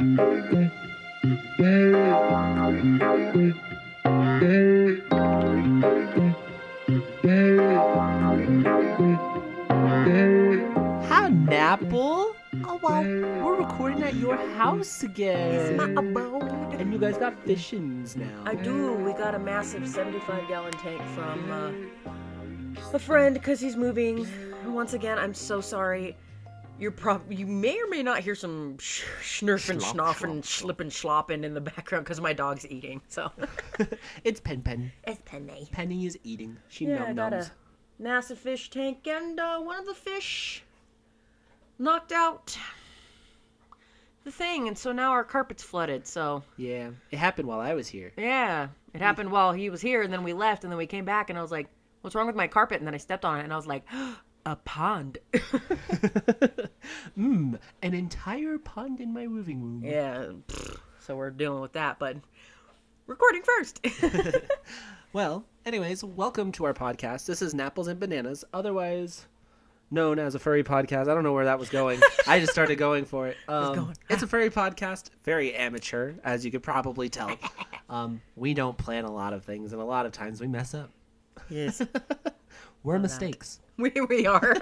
Hi, Napple. Oh, well, we're recording at your house again. It's my abode. And you guys got fishings now. I do. We got a massive 75-gallon tank from a friend because he's moving. And once again, I'm so sorry. You may or may not hear some schnurfing, schnoffing, slipping, slopping in the background because my dog's eating. So It's Pen. it's Penny. Penny is eating. She Yeah, I got nums. a massive fish tank, and one of the fish knocked out the thing, and so now our carpet's flooded. So Yeah, it happened while I was here. yeah, it happened while he was here, and then we left, and then we came back, and I was like, "What's wrong with my carpet?" And then I stepped on it, and I was like, "A pond." An entire pond in my living room. Yeah, so we're dealing with that, but recording first. Well, anyways, welcome to our podcast. This is Napples and Bananas, otherwise known as a furry podcast. I don't know where that was going. I just started going for it. It's a furry podcast, very amateur, as you could probably tell. We don't plan a lot of things, and a lot of times we mess up. Yes, We're mistakes. we are.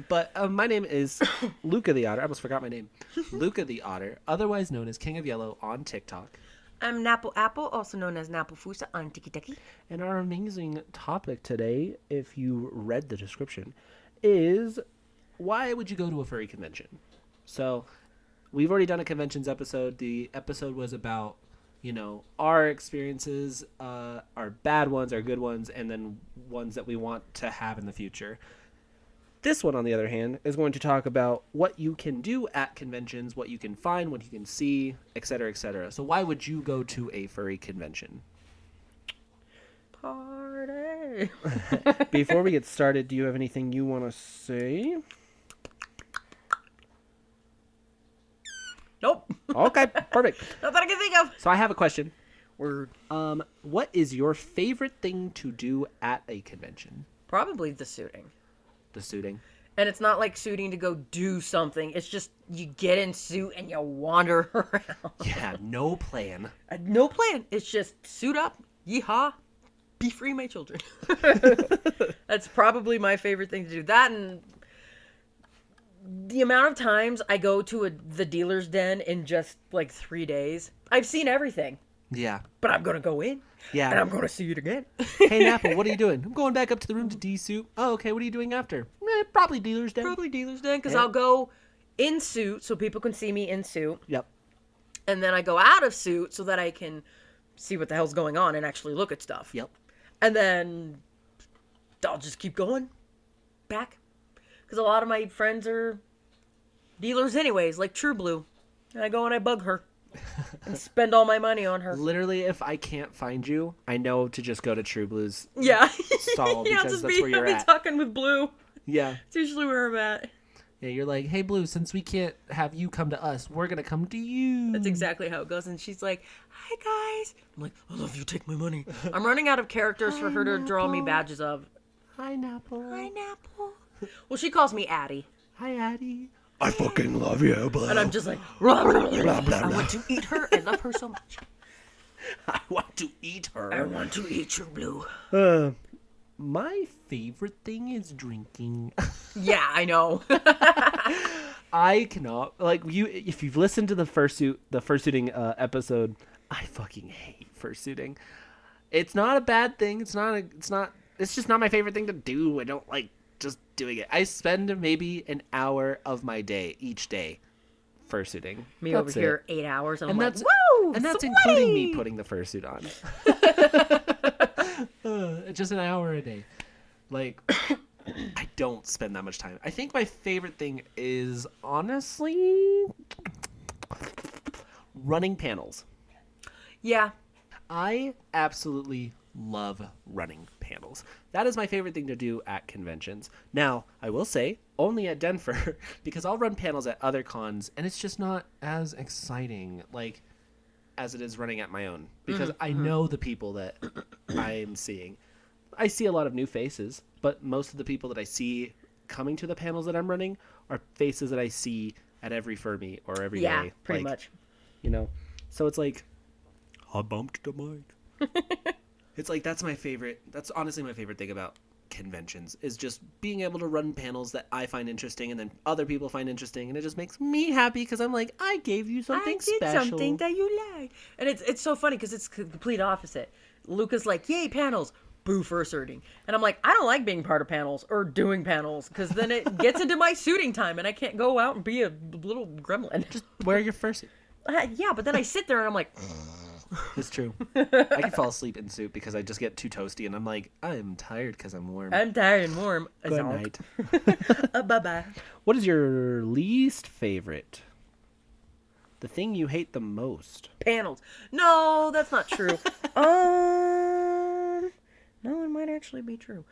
But my name is Lucca the Otter. I almost forgot my name. Lucca the Otter, otherwise known as King of Yellow on TikTok. I'm Napple Apple, also known as Napple Fusa on Tiki Tiki. And our amazing topic today, if you read the description, is why would you go to a furry convention? So, we've already done a conventions episode. The episode was about, our experiences, our bad ones, our good ones, and then ones that we want to have in the future. This one, on the other hand, is going to talk about what you can do at conventions, what you can find, what you can see, etc., etc. So why would you go to a furry convention? Party. Before we get started, do you have anything you want to say? Nope. Okay, perfect. Not that I can think of. So I have a question. Word. What is your favorite thing to do at a convention? Probably the suiting. The suiting. And it's not like suiting to go do something. It's just you get in suit and you wander around. Yeah, no plan. No plan. It's just suit up, yeehaw, be free, my children. That's probably my favorite thing to do. That and the amount of times I go to the dealer's den in just like 3 days. I've seen everything, Yeah. but I'm going to go in. Yeah. And I'm going to see it again. Hey, Napple, what are you doing? I'm going back up to the room to de-suit. Oh, okay, what are you doing after? Probably dealer's den. Probably dealer's den, because Yeah. I'll go in suit so people can see me in suit. Yep. And then I go out of suit so that I can see what the hell's going on and actually look at stuff. Yep. And then I'll just keep going back. Because a lot of my friends are dealers anyways, like True Blue. And I go and I bug her. And spend all my money on her. Literally, if I can't find you, I know to just go to True Blue's Yeah. stall Yeah, because that's where you're I'll be at. talking with Blue. Yeah. It's usually where I'm at. Yeah, you're like, hey, Blue, since we can't have you come to us, we're going to come to you. That's exactly how it goes. And she's like, hi, guys. I'm like, I love you. Take my money. I'm running out of characters for her to draw me badges of. Hi, Napple. Hi, Napple. Well, she calls me Addie. Hi, Addie. I fucking love you, Blue. And I'm just like, blah, blah, blah, Blah, blah, I blah. want to eat her. I love her so much. I want to eat her. I want to eat you, Blue. My favorite thing is drinking. Yeah, I know. I cannot, like, if you've listened to the fursuiting episode, I fucking hate fursuiting. It's not a bad thing. It's just not my favorite thing to do. I don't like just doing it. I spend maybe an hour of my day each day fursuiting. Me That's over here, it. 8 hours, and I'm And like, that's woo! and that's sweaty! including me putting the fursuit on. Just an hour a day. Like, I don't spend that much time. I think my favorite thing is honestly running panels. Yeah. I absolutely love running panels. That is my favorite thing to do at conventions. Now, I will say, only at Denver, because I'll run panels at other cons, and it's just not as exciting, like, as it is running at my own. Because I know the people that I'm seeing. I see a lot of new faces, but most of the people that I see coming to the panels that I'm running are faces that I see at every fur meet or every Yeah, day. pretty like, much. You know, so it's like I bumped the mic. It's like that's my favorite. That's honestly my favorite thing about conventions is just being able to run panels that I find interesting and then other people find interesting, and it just makes me happy because I'm like, I gave you something I did special. something that you like. And it's so funny because it's the complete opposite. Lucca's like, yay, panels. Boo fur suiting. And I'm like, I don't like being part of panels or doing panels because then it gets into my suiting time and I can't go out and be a little gremlin. Just wear your fursuit. Yeah, but then I sit there and I'm like, It's true. I can fall asleep in suit because I just get too toasty and I'm like, I'm tired because I'm warm. I'm tired and warm. Good night. Bye-bye. What is your least favorite? The thing you hate the most? Panels. No, that's not true. No, it might actually be true.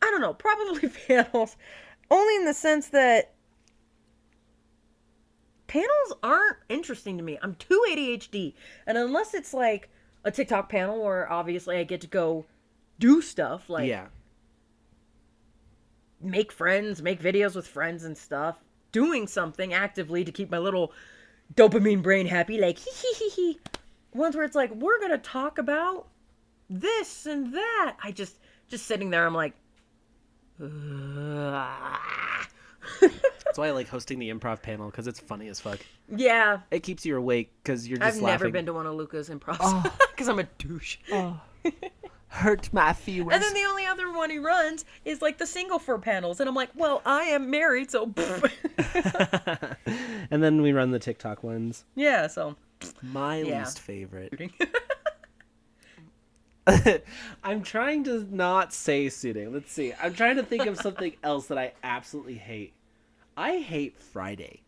I don't know. Probably panels. Only in the sense that panels aren't interesting to me. I'm too ADHD. And unless it's like a TikTok panel where obviously I get to go do stuff like Yeah. make friends, make videos with friends and stuff, doing something actively to keep my little dopamine brain happy, like hee hee hee hee. Ones where it's like, we're gonna talk about this and that. I just sitting there, I'm like, That's why I like hosting the improv panel because it's funny as fuck. yeah. It keeps you awake because you're just I've laughing. never been to one of Lucca's improvs because I'm a douche. Hurt my feelings. And then the only other one he runs is like the single fur panels, and I'm like, well, I am married, so And then we run the TikTok ones. yeah. So My Yeah. least favorite. I'm trying to not say suiting. Let's see. I'm trying to think of something else that I absolutely hate. I hate Friday.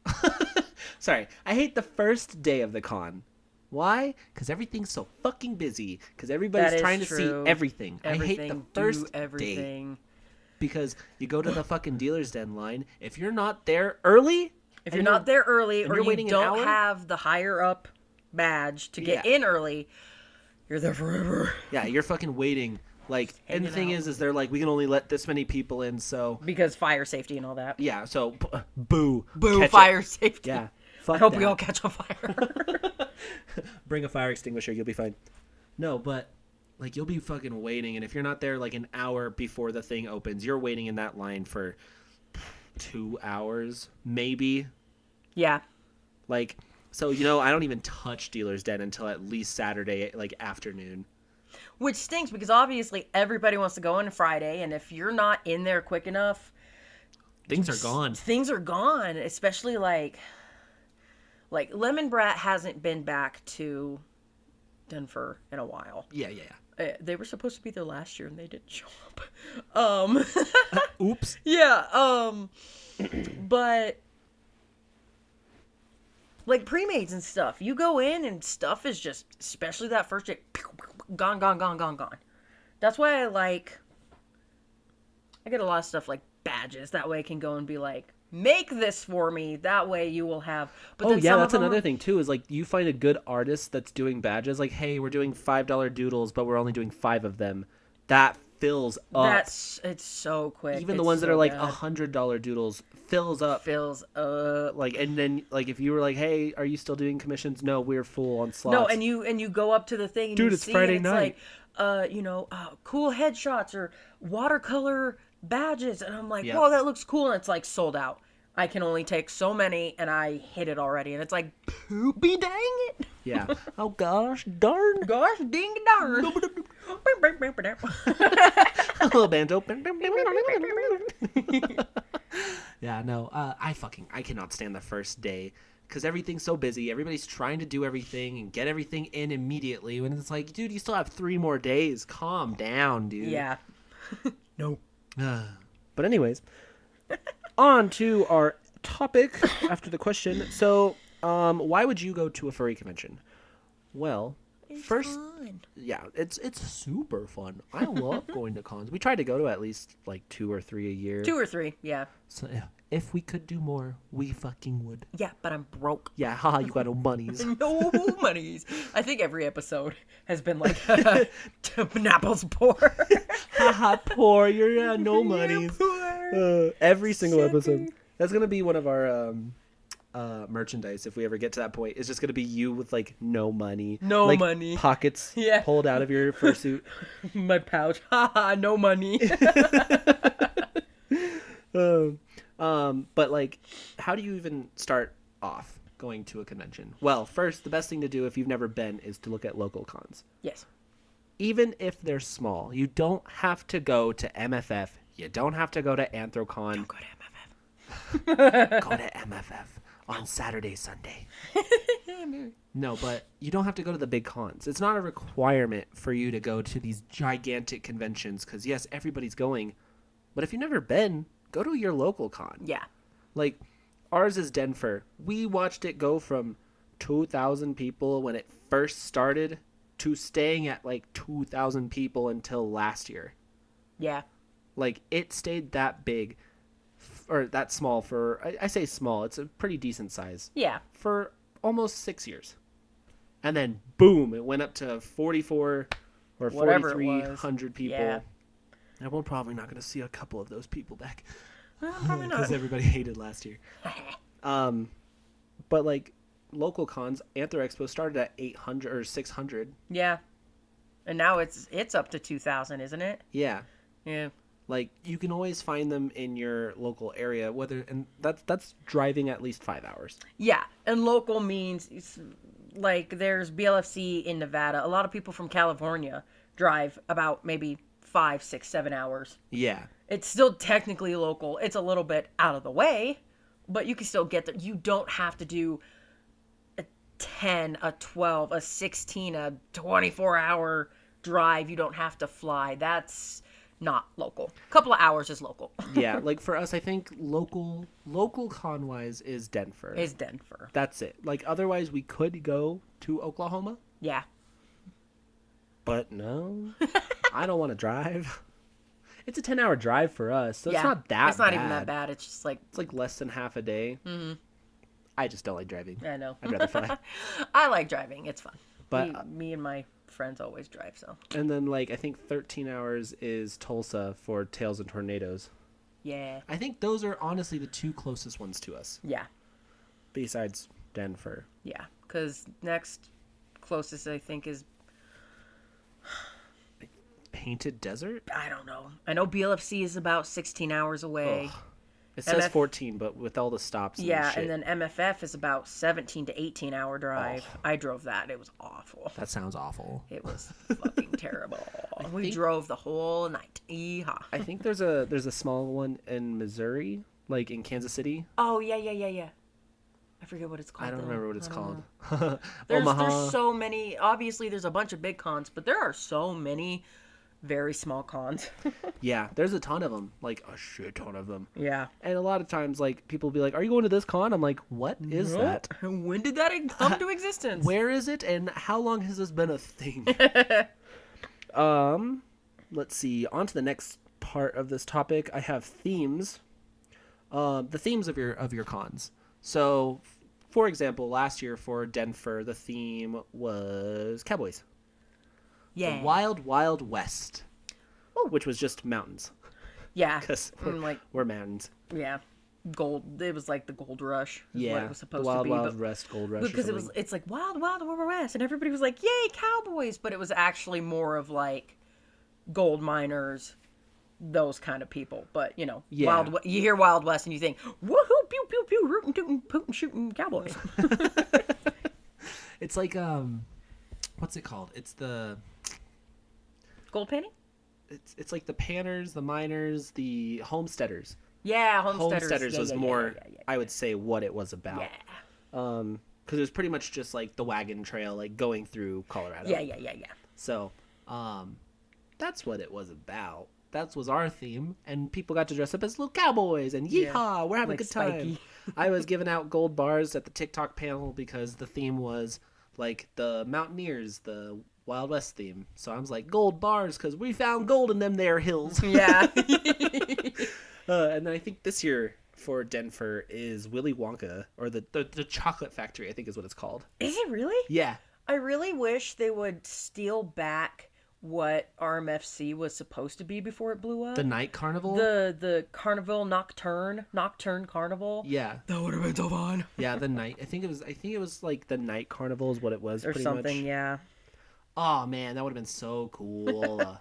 Sorry. I hate the first day of the con. Why? Because everything's so fucking busy. Because everybody's That is trying to true. see everything. I hate the Everything, first do everything. day. Because you go to the fucking dealer's den line. If you're not there early... If you're not there early and or you're you waiting an don't hour? have the higher up badge to get Yeah. in early, you're there forever. Yeah, you're fucking waiting. Like, and the hanging thing out. is they're like, we can only let this many people in, so... Because fire safety and all that. Yeah, so boo. Boo, Catch it. fire safety. Yeah. I Fuck hope that. we all catch on fire. Bring a fire extinguisher, you'll be fine. No, but like you'll be fucking waiting, and if you're not there like an hour before the thing opens, you're waiting in that line for 2 hours, maybe. Yeah. Like, so I don't even touch Dealer's Den until at least Saturday, like afternoon. Which stinks because obviously everybody wants to go on Friday, and if you're not in there quick enough, Things are gone. things are gone. Especially like Lemon Brat hasn't been back to Denver in a while. Yeah. They were supposed to be there last year and they didn't show up. Oops. Yeah. But like pre-mades and stuff, you go in and stuff is just, especially that first day, gone. That's why I get a lot of stuff like badges. That way I can go and be like, make this for me. That way you will have. But then some of That's them another are- thing too. Is like you find a good artist that's doing badges. Like, hey, we're doing $5 doodles, but we're only doing 5 of them. That fills up. It's so quick. Even the It's ones that so are like good. $100 doodles fills up. Fills up. Like, and then like if you were like, hey, are you still doing commissions? No, we're full on slots. No, and you go up to the thing and Dude, you it's see Friday and night. Like, cool headshots or watercolor badges, and I'm like, Yeah. whoa, that looks cool, and it's like sold out. I can only take so many, and I hit it already, and it's like, poopy dang it. Yeah. Oh gosh, darn. Gosh ding darn. A little banjo. Yeah, no. I cannot stand the first day because everything's so busy. Everybody's trying to do everything and get everything in immediately. When it's like, dude, you still have 3 more days. Calm down, dude. Yeah. No. But anyways, on to our topic after the question. So, why would you go to a furry convention? Well, first, yeah, it's super fun. I love going to cons. We try to go to at least like 2 or 3 a year. 2 or 3, yeah. So if we could do more, we fucking would. Yeah, but I'm broke. Yeah, haha, you got no monies. No monies. I think every episode has been like, Napple's poor. Haha, poor, you're no monies. Poor. Every single Sucker. episode. That's gonna be one of our merchandise if we ever get to that point. It's just gonna be you with like no money, No like money. pockets Yeah. pulled out of your fursuit. My pouch. Haha, no money. But like, how do you even start off going to a convention? Well, first, the best thing to do if you've never been is to look at local cons. Yes. Even if they're small, you don't have to go to MFF. You don't have to go to Anthrocon. Don't go to MFF. Go to MFF on Saturday, Sunday. No, but you don't have to go to the big cons. It's not a requirement for you to go to these gigantic conventions because, yes, everybody's going. But if you've never been, go to your local con. Yeah. Like, ours is Denver. We watched it go from 2,000 people when it first started to staying at like 2,000 people until last year. Yeah. Like, it stayed that big, or that small for, I say small, it's a pretty decent size. Yeah. For almost 6 years. And then, boom, it went up to 44 or Whatever it 4,300 people. Yeah. And we're probably not going to see a couple of those people back. Probably not. Because everybody hated last year. But, like, local cons, Anther Expo started at 800 or 600. Yeah. And now it's up to 2,000, isn't it? Yeah. Yeah. Like, you can always find them in your local area, and that's driving at least 5 hours. Yeah. And local means, like, there's BLFC in Nevada. A lot of people from California drive about maybe 5, 6, 7 hours. Yeah. It's still technically local. It's a little bit out of the way, but you can still get there. You don't have to do a 10, a 12, a 16, a 24-hour drive. You don't have to fly. That's not local. A couple of hours is local. Yeah, like for us, I think local con-wise is Denver. Is Denver. That's it. Like, otherwise, we could go to Oklahoma, Yeah. but no. I don't want to drive. It's a 10-hour drive for us, so Yeah. it's not that bad. It's not even that bad. It's just like, It's like less than half a day. mm-hmm. I just don't like driving. I know. I'd rather fly. I like driving. It's fun. But me and my friends always drive, so. and then, like, I think 13 hours is Tulsa for Tails and Tornadoes. Yeah. I think those are honestly the two closest ones to us, Yeah. besides Denver. Yeah. Because next closest, I think, is, Painted Desert? I don't know. I know BLFC is about 16 hours away. Ugh. It says MF 14, but with all the stops and Yeah, shit. and then MFF is about 17 to 18 hour drive. Oh. I drove that. It was awful. That sounds awful. It was fucking terrible. We think- drove the whole night. Yeehaw. I think there's a small one in Missouri, like in Kansas City. Oh, yeah. I forget what it's called. I don't though. remember what it's I don't called. know. Omaha. There's so many. Obviously, there's a bunch of big cons, but there are so many very small cons. Yeah, there's a ton of them, like a shit ton of them. Yeah. And a lot of times, like, people will be like, "Are you going to this con?" I'm like, "What is that? When did that come to existence? Where is it? And how long has this been a thing?" Let's see. On to the next part of this topic. I have themes. The themes of your cons. So, for example, last year for Denver, the theme was cowboys. Yeah. The Wild Wild West, which was just mountains. Yeah. Because like, we're mountains. yeah. Gold. It was like the gold rush. Is Yeah, what it was supposed the Wild to be. Wild West, Gold Rush. Because it's like Wild West, and everybody was like, "Yay, cowboys!" But it was actually more of like gold miners, those kind of people. But you know, Yeah. you hear Wild West and you think, "Woohoo, pew pew pew, rootin' tootin', pootin' shootin' cowboys." It's like what's it called? It's the Gold panning? it's like the panners, the miners, the homesteaders. Yeah, homesteaders. was Yeah, more, yeah. I would say, what it was about. Yeah. Because it was pretty much just like the wagon trail, like going through Colorado. Yeah. So, that's what it was about. That was our theme, and people got to dress up as little cowboys and yeehaw, we're having Like a good time. Spikey. I was giving out gold bars at the TikTok panel because the theme was like the Mountaineers, the Wild West theme. So I was like, gold bars because we found gold in them there hills. Yeah. And then I think this year for Denver is Willy Wonka, or the Chocolate Factory, I think is what it's called. Is it really? Yeah. I really wish they would steal back what RMFC was supposed to be before it blew up. The night carnival? The Carnival Nocturne Carnival. Yeah. That would have been so fun. Yeah, the night. I think it was like the night carnival is what it was Or pretty something, much. yeah. Oh man, that would have been so cool.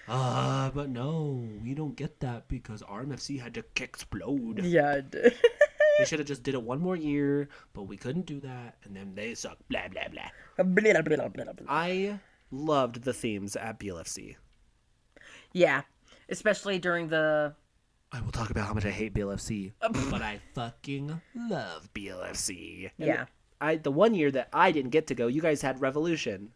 But no, we don't get that because RMFC had to explode. Yeah, it did. They should have just did it one more year, but we couldn't do that, and then they suck. Blah blah blah. Blah, blah, blah, blah. I loved the themes at BLFC. Yeah, especially during the... I will talk about how much I hate BLFC, but I fucking love BLFC. And Yeah. the one year that I didn't get to go, you guys had Revolution.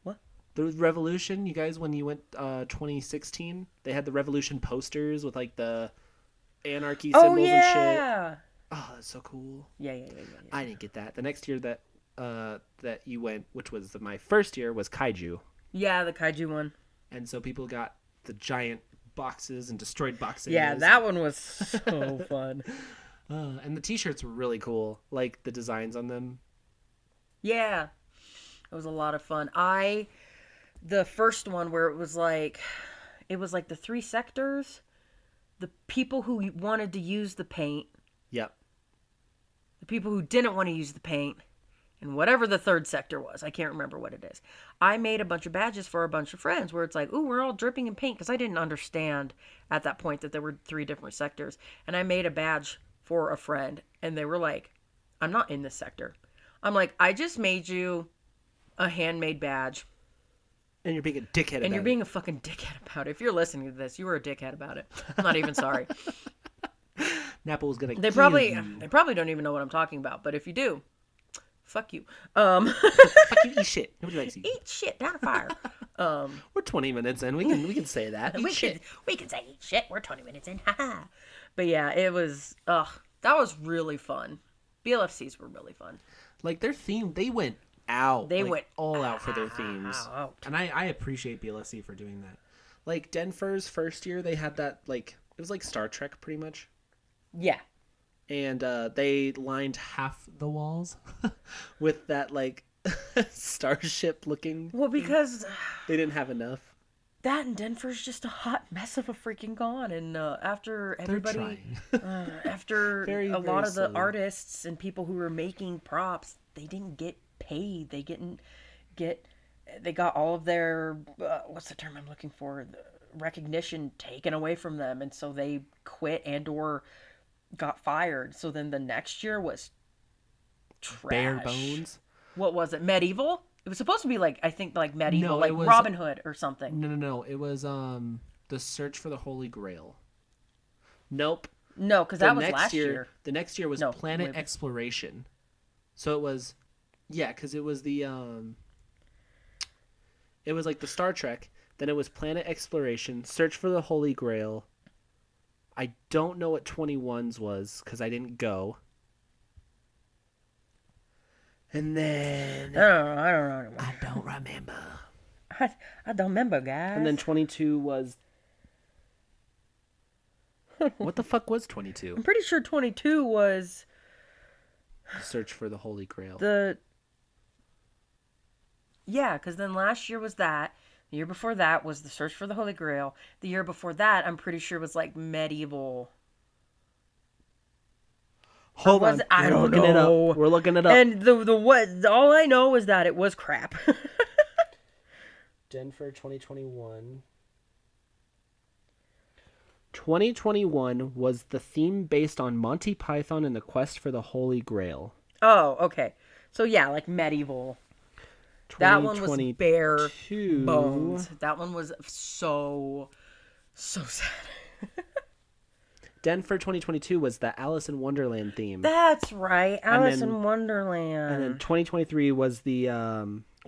What? There was Revolution, you guys, when you went 2016, they had the Revolution posters with like the anarchy symbols and shit. yeah. Oh, that's so cool. Yeah. I didn't get that. The next year that you went, which was my first year, was Kaiju. Yeah, the kaiju one. And so people got the giant boxes and destroyed boxes. Yeah, that one was so fun. And the t-shirts were really cool, like the designs on them. Yeah, it was a lot of fun. The first one where it was like the 3 sectors, the people who wanted to use the paint, Yep. the people who didn't want to use the paint, and whatever the third sector was. I can't remember what it is. I made a bunch of badges for a bunch of friends where it's like, ooh, we're all dripping in paint, because I didn't understand at that point that there were 3 different sectors. And I made a badge for a friend, and they were like, I'm not in this sector. I'm like, I just made you a handmade badge. And you're being a dickhead about it. And you're being a fucking dickhead about it. If you're listening to this, you were a dickhead about it. I'm not even sorry. Napple was gonna They kill probably you. don't even know what I'm talking about. But if you do, fuck you. Fuck you, eat shit. Nobody likes you. Eat shit down a fire. We're 20 minutes in. We can say that. Eat shit. We can say eat shit. We're 20 minutes in. Haha. But yeah, it was. That was really fun. BLFCs were really fun. Like their theme, they went out. They like, went all out for their themes. out. And I appreciate BLFC for doing that. Like Denver's first year, they had that like it was like Star Trek pretty much. Yeah. And they lined half the walls with that like starship looking. Well, because They didn't have enough. that and Denver's just a hot mess of a freaking gone. And after everybody, after Very, a lot very of the slowly. artists and people who were making props, they didn't get paid. They didn't get. They got all of their what's the term I'm looking for? The recognition taken away from them, and so they quit and/or got fired. So then the next year was trash. Bare bones. What was it? Medieval? It was supposed to be like, I think, like medieval, No, like it was- Robin Hood or something. No. It was the Search for the Holy Grail. Nope. No, because that was last year. The next year was No, Planet wait. Exploration. So it was, yeah, because it was the it was like the Star Trek. Then it was Planet Exploration, Search for the Holy Grail. I don't know what 21's was because I didn't go. And then I don't know. I don't remember. I don't remember, guys. And then 22 was. What the fuck was 22? I'm pretty sure 22 was Search for the Holy Grail. the... Yeah, because then last year was that. The year before that was the Search for the Holy Grail. The year before that, I'm pretty sure was like medieval. Hold was on. it? I We're don't looking it know. up. We're looking it up. And the what? All I know is that it was crap. Denver 2021. 2021 was the theme based on Monty Python and the Quest for the Holy Grail. Oh, okay. So yeah, like medieval. That one was bare 2022 bones. That one was so sad. Denver 2022 was the Alice in Wonderland theme. That's right, Alice then- in Wonderland. And then 2023 was the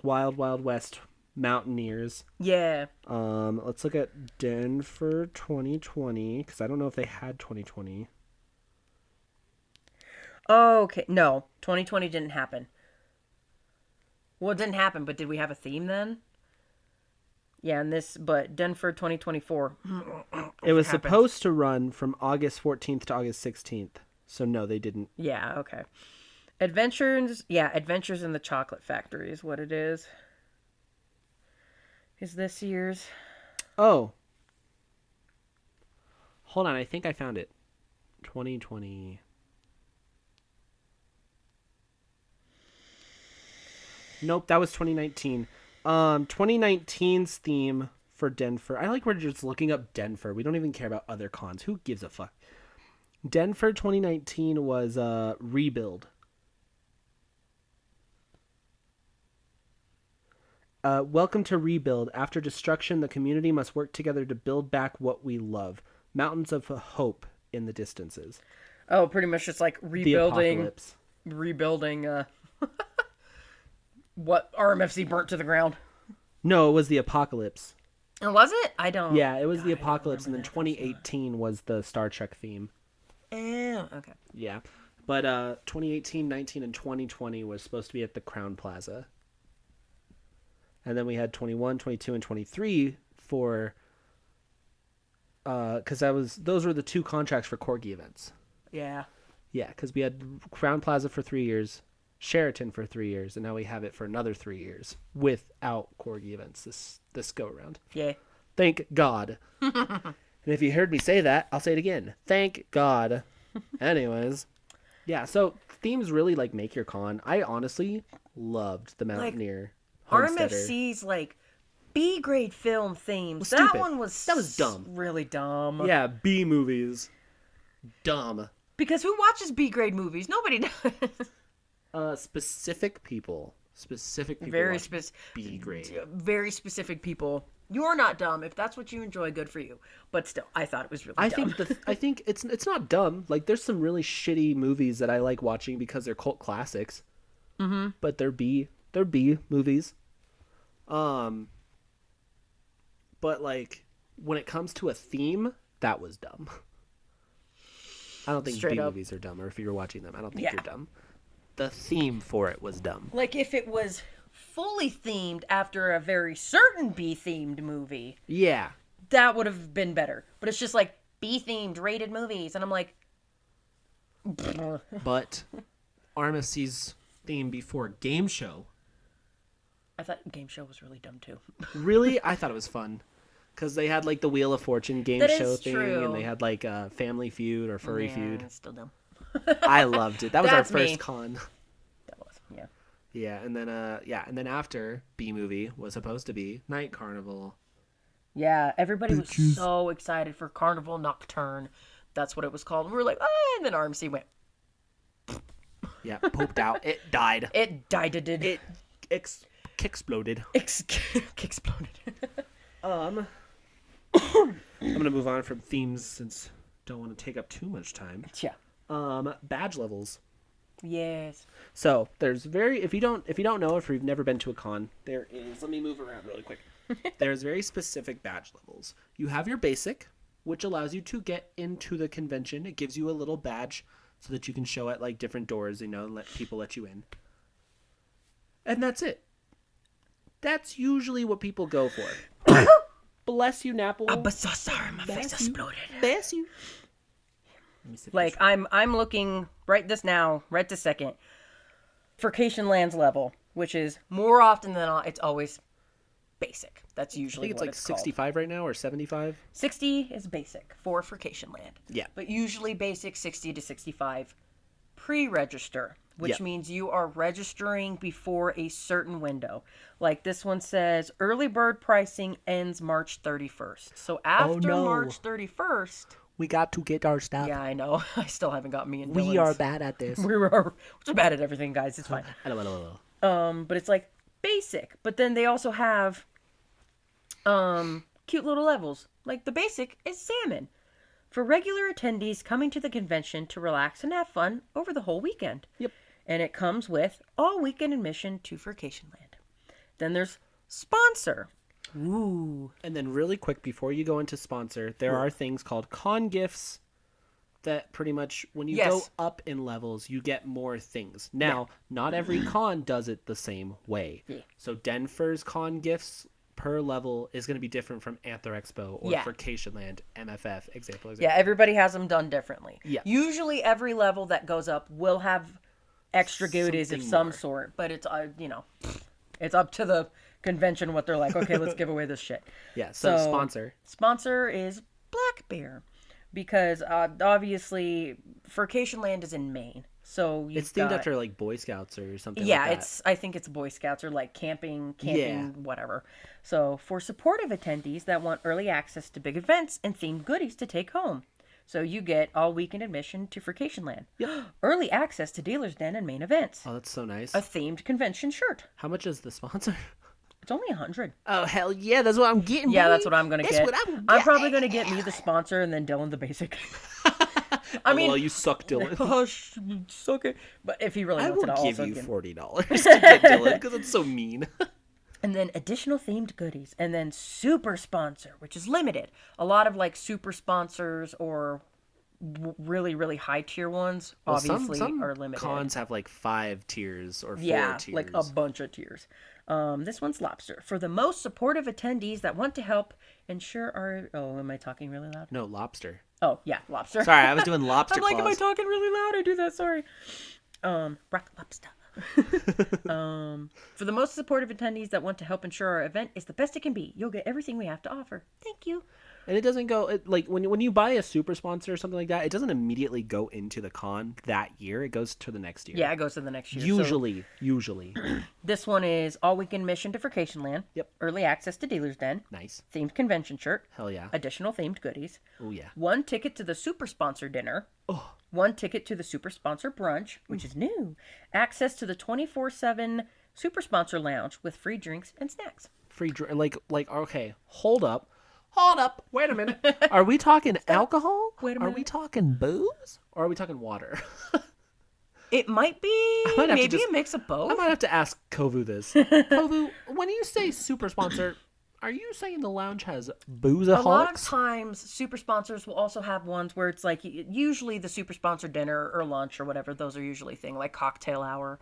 Wild Wild West Mountaineers. Yeah. Let's look at Denver 2020 because I don't know if they had 2020. Okay. No, 2020 didn't happen. Well, it didn't happen, but did we have a theme then? Yeah, but Denver 2024. It was happened. supposed to run from August 14th to August 16th. So no, they didn't. Yeah, okay. Adventures in the Chocolate Factory is what it is. is this year's. Oh. Hold on, I think I found it. 2020. Nope, that was 2019. 2019's theme for Denver. I like we're just looking up Denver. We don't even care about other cons. Who gives a fuck? Denver 2019 was Rebuild. Welcome to Rebuild. After destruction, the community must work together to build back what we love. Mountains of hope in the distances. Oh, pretty much just like The apocalypse. rebuilding what RMFC burnt to the ground. No, it was the apocalypse. And was it? I don't. Yeah, it was God, the I don't apocalypse, and remember then that. 2018 was the Star Trek theme. Oh, okay. Yeah, but 2018, 19, and 2020 was supposed to be at the Crown Plaza. And then we had 21, 22, and 23 for... Because those were the 2 contracts for Corgi events. Yeah. Yeah, because we had Crown Plaza for 3 years, Sheraton for 3 years, and now we have it for another 3 years without Corgi events this go around. Yeah. Thank God. And if you heard me say that, I'll say it again. Thank God. Anyways, yeah. So themes really like make your con. I honestly loved the Mountaineer. Homesteader. RMFC's like B grade film themes. Was That stupid. one was That was dumb. Really dumb. Yeah, B movies. Dumb. Because who watches B grade movies? Nobody does. Specific people. Specific people. Very watch specific. B grade. Very specific people. You're not dumb. If that's what you enjoy, good for you. But still, I thought it was really dumb. I think it's not dumb. Like there's some really shitty movies that I like watching because they're cult classics. Mm-hmm. But they're B movies. But like when it comes to a theme, that was dumb. I don't think Straight B up. movies are dumb, or if you're watching them, I don't think Yeah. you're dumb. The theme for it was dumb. Like if it was fully themed after a very certain B themed movie, Yeah. that would have been better. But it's just like B themed rated movies, and I'm like, But RMFC's theme before game show, I thought game show was really dumb too. really, I thought it was fun. Because they had like the Wheel of Fortune game That show is thing, true. and they had like Family Feud or Furry Yeah, Feud. it's still dumb. I loved it. That was our That's first me. con. That was, yeah. Yeah, and then after B movie was supposed to be Night Carnival. Yeah, everybody was so excited for Carnival Nocturne. That's what it was called. We were like, ah, and then RMC went. Yeah, pooped out. It died. It died. It exploded. Exploded. I'm gonna move on from themes since don't want to take up too much time. Yeah. Badge levels. Yes. So there's if you don't know, if you've never been to a con, there is. Let me move around really quick. There's very specific badge levels. You have your basic, which allows you to get into the convention. It gives you a little badge so that you can show at like different doors, and let people let you in. And that's it. That's usually what people go for. Bless you, Napple. My face exploded. Bless you. Let me sip Like this. I'm looking right this second. Furcation Lands level, which is more often than not, it's always basic. That's I usually think it's what like it's called. 65 right now or 75. 60 is basic for Furcation Land. Yeah. But usually basic 60 to 65 pre-register, which Yep. means you are registering before a certain window. Like this one says early bird pricing ends March 31st. So after no. March 31st, We got to get our stuff. yeah, I know. I still haven't got me and We Dylan's. are bad at this. We're bad at everything, guys. It's fine. I know. But it's like basic. But then they also have cute little levels. Like the basic is salmon. For regular attendees coming to the convention to relax and have fun over the whole weekend. Yep. And it comes with all weekend admission to Furcation Land. Then there's sponsor. Ooh. And then really quick, before you go into sponsor, there are things called con gifts that pretty much, when you go Yes. up in levels, you get more things. Now, not every con does it the same way. Yeah. So Denver's con gifts per level is going to be different from Anther Expo or Yeah. Furcation Land, MFF, example. Yeah, everybody has them done differently. Yeah. Usually every level that goes up will have extra goodies of Something some more. sort, but it's it's up to the convention what they're like. Okay, let's give away this shit. Yeah. So Sponsor is Black Bear, because obviously Furcation Land is in Maine, so it's themed after like Boy Scouts or something. Yeah, like that. I think it's Boy Scouts or like camping, Yeah. whatever. So for supportive attendees that want early access to big events and themed goodies to take home. So you get all weekend admission to Furcation Land. Yep. Early access to Dealer's Den and main events. Oh, that's so nice. A themed convention shirt. How much is the sponsor? It's only 100. Oh hell yeah, that's what I'm getting. Yeah, baby. that's what I'm gonna That's get. What I'm probably gonna get me the sponsor and then Dylan the basic. I mean, well, you suck, Dylan. Oh, suck it. But if he really I wants will it, I'll give also you give $40 to get Dylan because it's so mean. And then additional themed goodies, and then super sponsor, which is limited. A lot of like super sponsors or really, really high tier ones, Well, obviously, some are limited. Cons have like 5 tiers or 4 tiers. Like a bunch of tiers. This one's lobster. For the most supportive attendees that want to help ensure our... Oh, am I talking really loud? No, lobster. Oh, yeah, lobster. Sorry, I was doing lobster I'm like, am I claws. talking really loud? I do that, sorry. Rock lobster. For the most supportive attendees that want to help ensure our event is the best it can be, you'll get everything we have to offer. Thank you. And it doesn't go like when you buy a super sponsor or something like that, it doesn't immediately go into the con that year. It goes to the next year. Yeah, it goes to the next year. Usually. This one is all weekend mission to Furcation Land. Yep. Early access to Dealer's Den. Nice. Themed convention shirt. Hell yeah. Additional themed goodies. Oh yeah. 1 ticket to the super sponsor dinner. Oh. 1 ticket to the super sponsor brunch, which is new. Access to the 24/7 super sponsor lounge with free drinks and snacks. Free like okay, hold up. Wait a minute. Are we talking alcohol? Wait a Are minute. we talking booze? Or are we talking water? It might be might have to maybe just- a mix of both. I might have to ask Kovu this. Kovu, when you say super sponsor, are you saying the lounge has boozaholics? A lot of times, super sponsors will also have ones where it's like usually the super sponsor dinner or lunch or whatever. Those are usually thing like cocktail hour.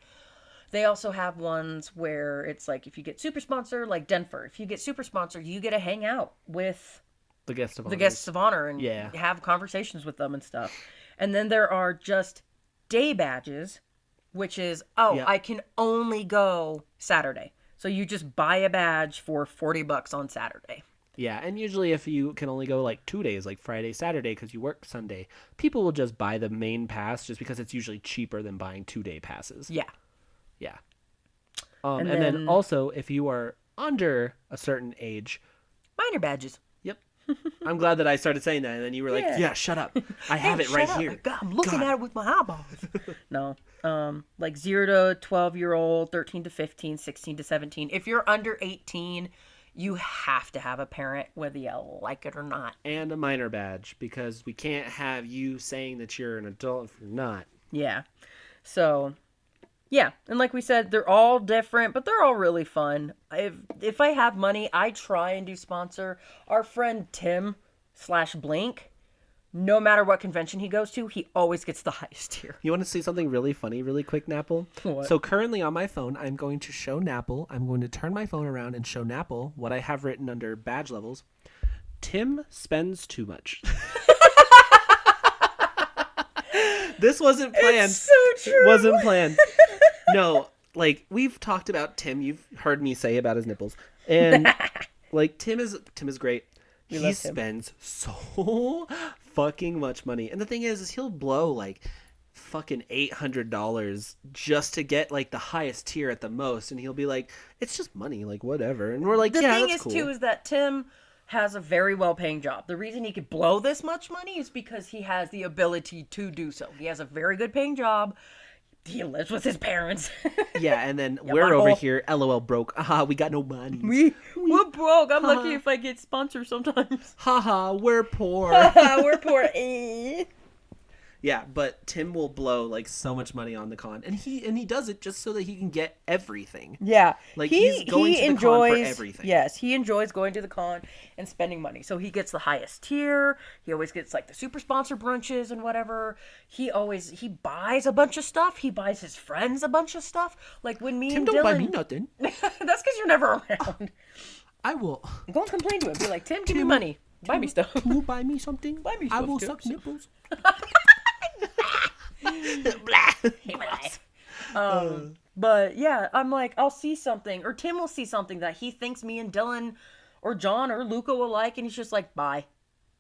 They also have ones where it's like if you get super sponsor, like Denver, if you get super sponsor, you get to hang out with the guests of the guests of honor and Yeah. have conversations with them and stuff. And then there are just day badges, which is Yeah. I can only go Saturday. So you just buy a badge for $40 on Saturday. Yeah, and usually if you can only go like 2 days, like Friday, Saturday, because you work Sunday, people will just buy the main pass just because it's usually cheaper than buying 2-day passes. Yeah. Yeah. And and then then- also, if you are under a certain age, Minor badges. yep. I'm glad that I started saying that, and then you were like, Yeah. yeah shut up. I have Hey, it right shut up. here. God, I'm looking God. at it with my eyeballs. No. Like 0 to 12-year-old, 13 to 15, 16 to 17. If you're under 18, you have to have a parent, whether you like it or not. And a minor badge, because we can't have you saying that you're an adult if you're not. Yeah. So, yeah. And like we said, they're all different, but they're all really fun. If I have money, I try and do sponsor. Our friend Tim/Blink, no matter what convention he goes to, he always gets the highest tier. You want to see something really funny really quick, Napple? What? So currently on my phone, I'm going to show Napple. I'm going to turn my phone around and show Napple what I have written under badge levels. Tim spends too much. This wasn't planned. It's so true. It wasn't planned. No, like we've talked about Tim. You've heard me say about his nipples. And like Tim is great. He love Tim. spends so fucking much money. And the thing is he'll blow like fucking $800 just to get like the highest tier at the most, and he'll be like, it's just money, like whatever. And we're like, The yeah, thing that's is, cool. too, is that Tim has a very well-paying job. The reason he could blow this much money is because he has the ability to do so. He has a very good paying job. He lives with his parents. Yeah, and then we're over here, LOL broke. Aha, we got no money. We're broke. I'm lucky if I get sponsored sometimes. Haha, we're poor. We're poor. Eh. Yeah, but Tim will blow like so much money on the con, and he does it just so that he can get everything. Yeah, Like, he's going to the con for everything. Yes, he enjoys going to the con and spending money. So he gets the highest tier. He always gets like the super sponsor brunches and whatever. He buys a bunch of stuff. He buys his friends a bunch of stuff. Like when me Tim and don't Dylan. buy me nothing. That's because you're never around. I will. Go and complain to him. Be like, Tim, give me money. Buy me stuff. Can you buy me something? Buy me I stuff, will Tim. suck nipples. But yeah, I'm like, I'll see something, or Tim will see something that he thinks me and Dylan or John or Luca will like, and he's just like, bye.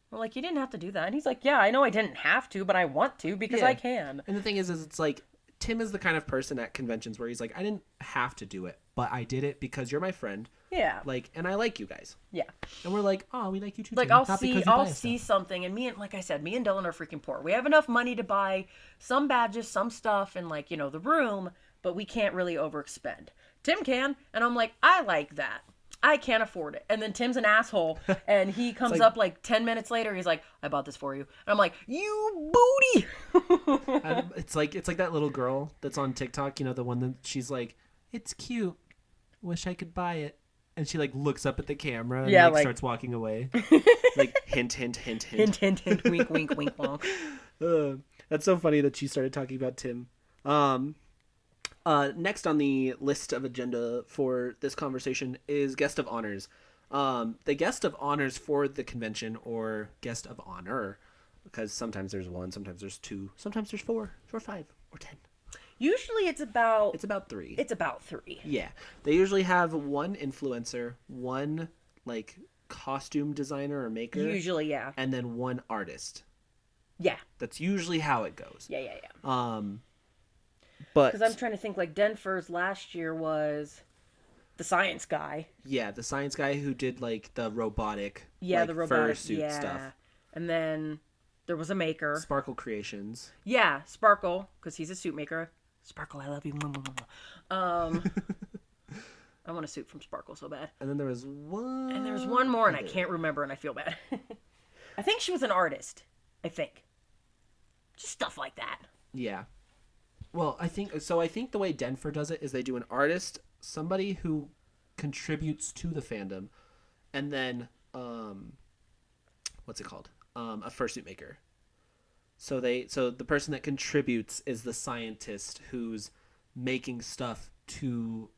We're like, you didn't have to do that. And he's like, yeah, I know I didn't have to, but I want to because I Yeah. can. And the thing is it's like Tim is the kind of person at conventions where he's like, I didn't have to do it, but I did it because you're my friend. Yeah. Like, and I like you guys. Yeah. And we're like, oh, we like you too. Like Tim. I'll Not see because you buy us see stuff. something, and like I said, me and Dylan are freaking poor. We have enough money to buy some badges, some stuff, and like, the room, but we can't really overspend. Tim can, and I'm like, I like that. I can't afford it. And then Tim's an asshole, and he comes like- up like 10 minutes later. He's like, I bought this for you. And I'm like, you booty. It's like that little girl that's on TikTok, the one that she's like, it's cute. Wish I could buy it. And she like looks up at the camera and Yeah, like like- starts walking away. Like hint, hint, hint, hint. Hint, hint, hint, wink, wink, wink, wonk. That's so funny that she started talking about Tim. Next on the list of agenda for this conversation is guest of honors. The guest of honors for the convention, or guest of honor, because sometimes there's one, sometimes there's two, sometimes there's four, or five, or 10. Usually it's about 3. It's about 3. Yeah, they usually have one influencer, one like costume designer or maker, Usually, yeah. and then one artist. Yeah. That's usually how it goes. Yeah, yeah, yeah. But Because I'm trying to think, like, Denver's last year was the science guy. yeah, the science guy who did like the robotic, Yeah, like, the robotic fursuit stuff. And then there was a maker. Sparkle Creations. Yeah, Sparkle, because he's a suit maker. Sparkle, I love you. I want a suit from Sparkle so bad. And then there was one. And there's one more, and I can't remember, and I feel bad. I think she was an artist. I think. Just stuff like that. Yeah. Well, I think the way Denver does it is they do an artist, somebody who contributes to the fandom, and then what's it called? A fursuit maker. So the person that contributes is the scientist who's making stuff to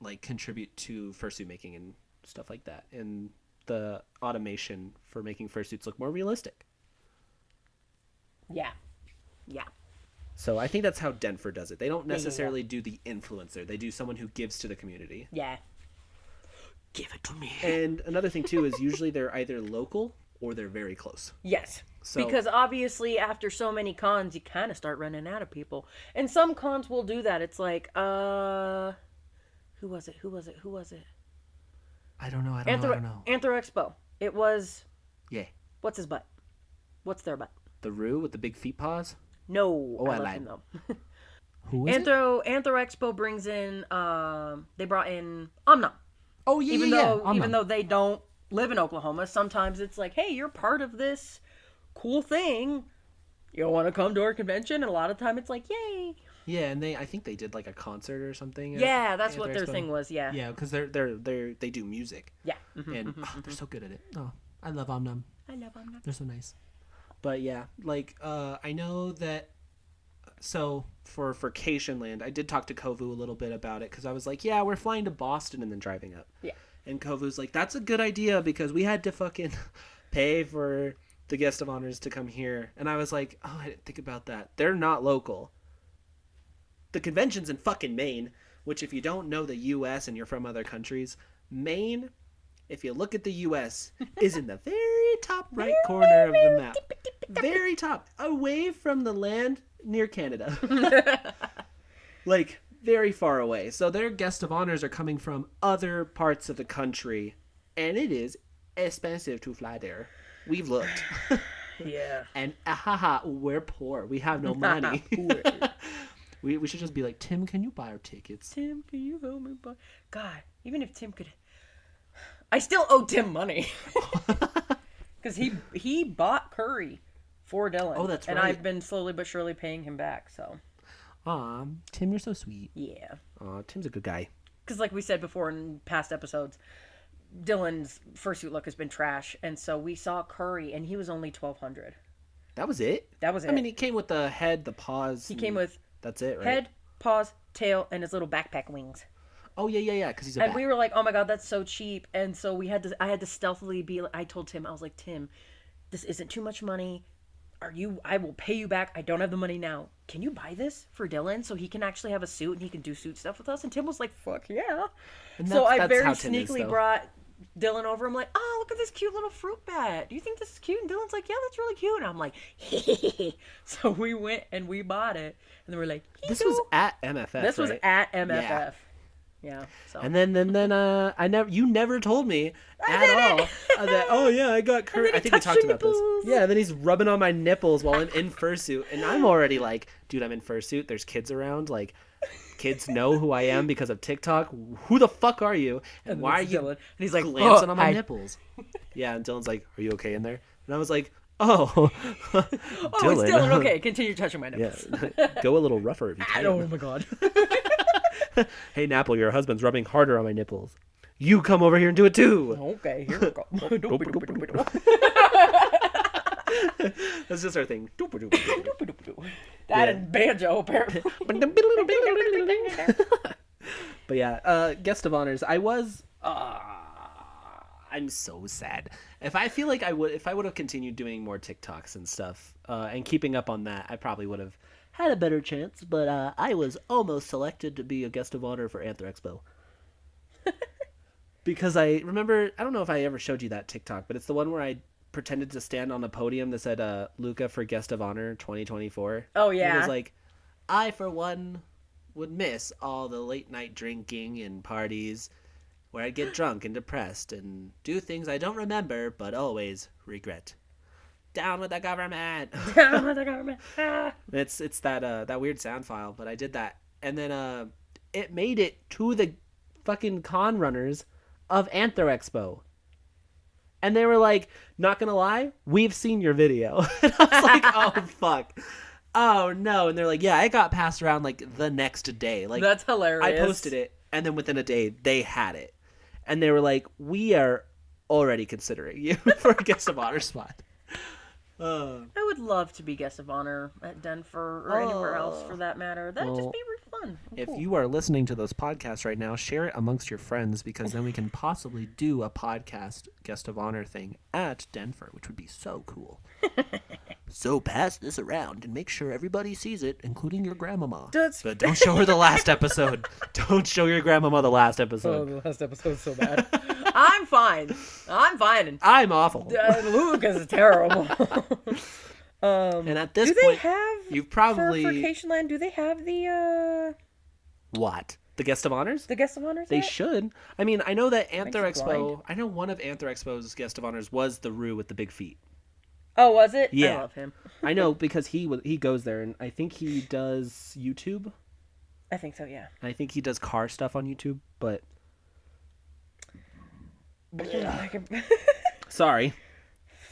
like contribute to fursuit making and stuff like that, and the automation for making fursuits look more realistic. Yeah. Yeah. So I think that's how Denver does it. They don't necessarily do the influencer. They do someone who gives to the community. Yeah. Give it to me. And another thing too is usually they're either local or they're very close. Yes. So- Because obviously after so many cons, you kind of start running out of people. And some cons will do that. It's like, who was it? I don't know. I don't know. Anthro Expo. It was, Yeah. what's his butt? What's their butt? The Roo with the big feet paws. No. Oh, I love lied. him, though. Who is it? Anthro Expo brings in, they brought in Omnom. Oh yeah, Even yeah, though, even though they don't live in Oklahoma, sometimes it's like, hey, you're part of this cool thing. You want to come to our convention? And a lot of time it's like, yay. Yeah, and I think they did like a concert or something. Yeah, that's what Anthro their Expo. thing was. Yeah. Yeah, because they do music. Yeah. And they're so good at it. Oh, I love Omnum. I love Omnom. They're so nice. But yeah, like I know that. So for Vacation Land, I did talk to Kovu a little bit about it because I was like, yeah, we're flying to Boston and then driving up. Yeah. And Kovu's like, that's a good idea because we had to fucking pay for the guest of honors to come here. And I was like, oh, I didn't think about that. They're not local. The convention's in fucking Maine, which if you don't know the U.S. and you're from other countries, Maine, if you look at the U.S., is in the very top right corner of the map. Very top. Away from the land near Canada. Like, very far away. So their guest of honors are coming from other parts of the country, and it is expensive to fly there. We've looked. Yeah. And we're poor. We have no money. We should just be like, Tim, can you buy our tickets? Tim, can you help me buy? God, even if Tim could, I still owe Tim money because he bought Curry for Dylan. Oh, that's And right. I've been slowly but surely paying him back. So Aw, Tim, you're so sweet. yeah, Aw, Tim's a good guy. because like we said before in past episodes, Dylan's fursuit look has been trash, and so we saw Curry, and he was only $1,200. That was it? That was it. I mean, he came with the head, the paws. He came with That's it, right? head, paws, tail, and his little backpack wings. Oh, yeah, because he's a And bat. we were like, "Oh my god, that's so cheap!" And so I had to stealthily be. I told Tim, I was like, "Tim, this isn't too much money. I will pay you back. I don't have the money now. Can you buy this for Dylan so he can actually have a suit and he can do suit stuff with us? And Tim was like, fuck yeah. And So I that's very how Tim is, sneakily though. brought Dylan over. I'm like, oh, look at this cute little fruit bat. Do you think this is cute? And Dylan's like, yeah, that's really cute. And I'm like, so we went and we bought it. And then we're like, This was at MFF. This was right? at MFF. Yeah. So. And then you never told me at all that, oh yeah, I got then he I think we touched talked your about this. nipples. Yeah, and then he's rubbing on my nipples while I'm in fursuit, and I'm already like, dude, I'm in fursuit. There's kids around, like kids know who I am because of TikTok. Who the fuck are you? And why are you Dylan? And he's like, glancing on my hi. nipples? Yeah, and Dylan's like, are you okay in there? And I was like, oh, Oh, it's Dylan. Okay, continue touching my nipples. Yeah, go a little rougher if you can. Oh my god. Hey, Napple, your husband's rubbing harder on my nipples. You come over here and do it too. Okay, here we go. That's just our thing. That and banjo, apparently. But yeah, guest of honors. I'm so sad. If I would have continued doing more TikToks and stuff, and keeping up on that, I probably would have had a better chance. But I was almost selected to be a guest of honor for Anther Expo. Because I remember, I don't know if I ever showed you that TikTok, but it's the one where I pretended to stand on a podium that said Lucca for guest of honor 2024. Oh, yeah. It was like, I for one would miss all the late night drinking and parties where I'd get drunk and depressed and do things I don't remember but always regret. Down with the government. Down with the government. It's that weird sound file, but I did that, and then it made it to the fucking con runners of Anther Expo. And they were like, not gonna lie, we've seen your video. And I was like, oh fuck. Oh no. And they're like, yeah, it got passed around like the next day. Like, That's hilarious. I posted it, and then within a day they had it. And they were like, we are already considering you for a guest of honor spot. I would love to be guest of honor at Denver or anywhere else for that matter. That'd just be really fun. If Cool. you are listening to those podcasts right now, share it amongst your friends, because then we can possibly do a podcast guest of honor thing at Denver, which would be so cool. So pass this around and make sure everybody sees it, including your grandmama. But don't show her the last episode. Don't show your grandmama the last episode. the last episode's so bad. I'm fine. And I'm awful. Lucas is terrible. And at this do they point, have you've probably for Vacation Land? Do they have the what? The guest of honors? the guest of honors? They yet? should. I mean, I know that Anther Makes you Expo. blind. I know one of Anther Expo's guest of honors was the Roo with the big feet. Oh, was it? Yeah. I love him. I know because he goes there, and I think he does YouTube. I think so. Yeah. I think he does car stuff on YouTube, but I can sorry.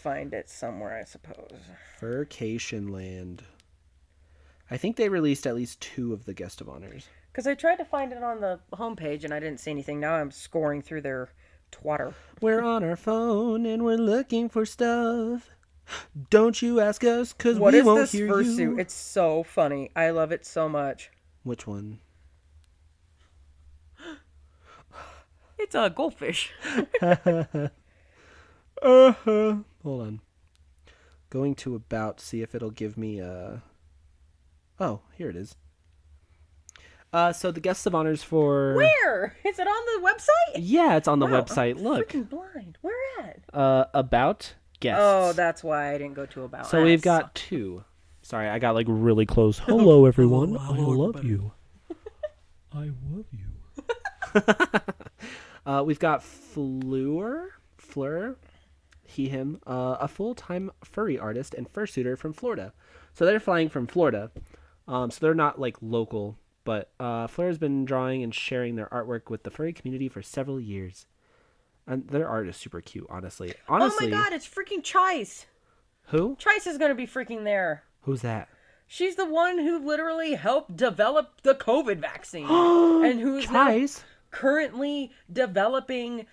find it somewhere, I suppose. Furcation Land. I think they released at least 2 of the guest of honors. Because I tried to find it on the homepage and I didn't see anything. Now I'm scoring through their twatter. We're on our phone and we're looking for stuff. Don't you ask us, because What we is won't this hear fursuit? you. It's so funny. I love it so much. Which one? It's a goldfish. Hold on. Going to about, see if it'll give me a... Oh, here it is. So the guests of honors for... Where? Is it on the website? Yeah, it's on the Wow, website. I'm Look. freaking blind. Where at? About guests. Oh, that's why I didn't go to about. So we've got 2. Sorry, I got like really close. Hello, everyone. I love you. I love you. We've got Fleur, he, him, a full-time furry artist and fursuiter from Florida. So they're flying from Florida. So they're not like local, but Fleur has been drawing and sharing their artwork with the furry community for several years. And their art is super cute, honestly. Oh my god, it's freaking Chice. Who? Chice is going to be freaking there. Who's that? She's the one who literally helped develop the COVID vaccine. And who's now Chice? currently developing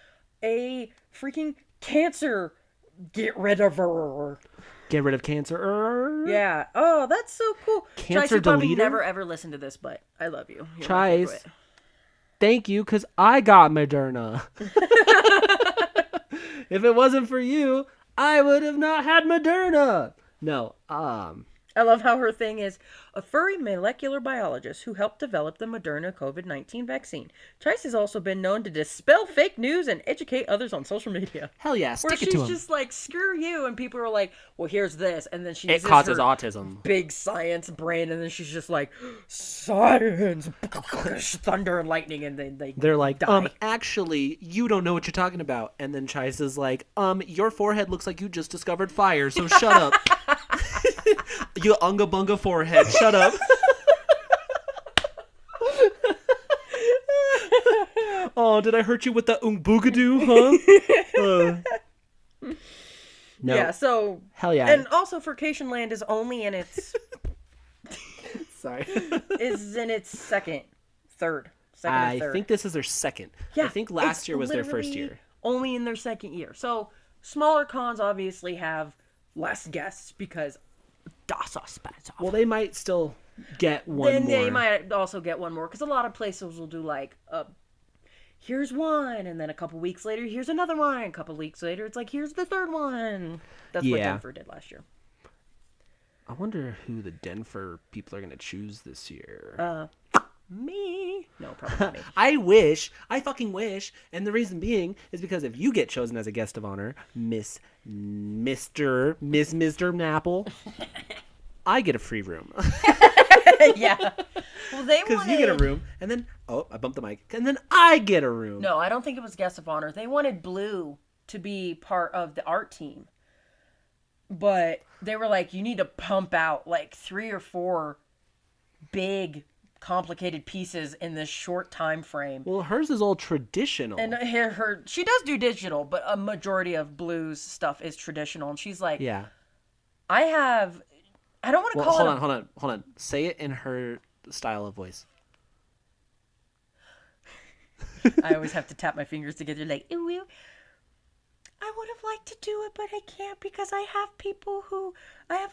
a freaking cancer get rid of her. Get rid of cancer. Yeah. Oh, that's so cool. Cancer Chice, you probably deleter? never ever listen to this, but I love you. You're my Chice. favorite. Thank you, because I got Moderna. If it wasn't for you, I would have not had Moderna. No. I love how her thing is a furry molecular biologist who helped develop the Moderna COVID-19 vaccine. Trice has also been known to dispel fake news and educate others on social media. Hell yeah, Where stick it to she's him. just like, screw you, and people are like, well, here's this, and then she It uses causes her autism. big science brain, and then she's just like, science, thunder and lightning, and then They're like, die. actually, you don't know what you're talking about. And then Chice is like, your forehead looks like you just discovered fire, so shut up. You unga bunga forehead, shut up. Oh, did I hurt you with the boogadoo, huh? No. Yeah, so Hell yeah. and also Furcation Land is only in its Sorry. second or third. I think this is their second. Yeah, I think last it's year was their first literally year. Only in their second year. So smaller cons obviously have less guests because das expensive. Well, they might still get one Then more. they might also get one more because a lot of places will do like here's one, and then a couple weeks later here's another one. A couple weeks later it's like here's the third one. That's what Denver did last year. I wonder who the Denver people are going to choose this year. Me? No, probably not me. I fucking wish. And the reason being is because if you get chosen as a guest of honor, Miss Napple, I get a free room. Yeah. Well, they Because wanted... you get a room, and then, I bumped the mic, and then I get a room. No, I don't think it was guest of honor. They wanted Blue to be part of the art team. But they were like, you need to pump out like 3 or 4 big, complicated pieces in this short time frame. Well, hers is all traditional. And she does do digital, but a majority of Blue's stuff is traditional. And she's like, yeah. I don't want to call it... Hold on. Say it in her style of voice. I always have to tap my fingers together like, ooh, ooh. I would have liked to do it, but I can't because I have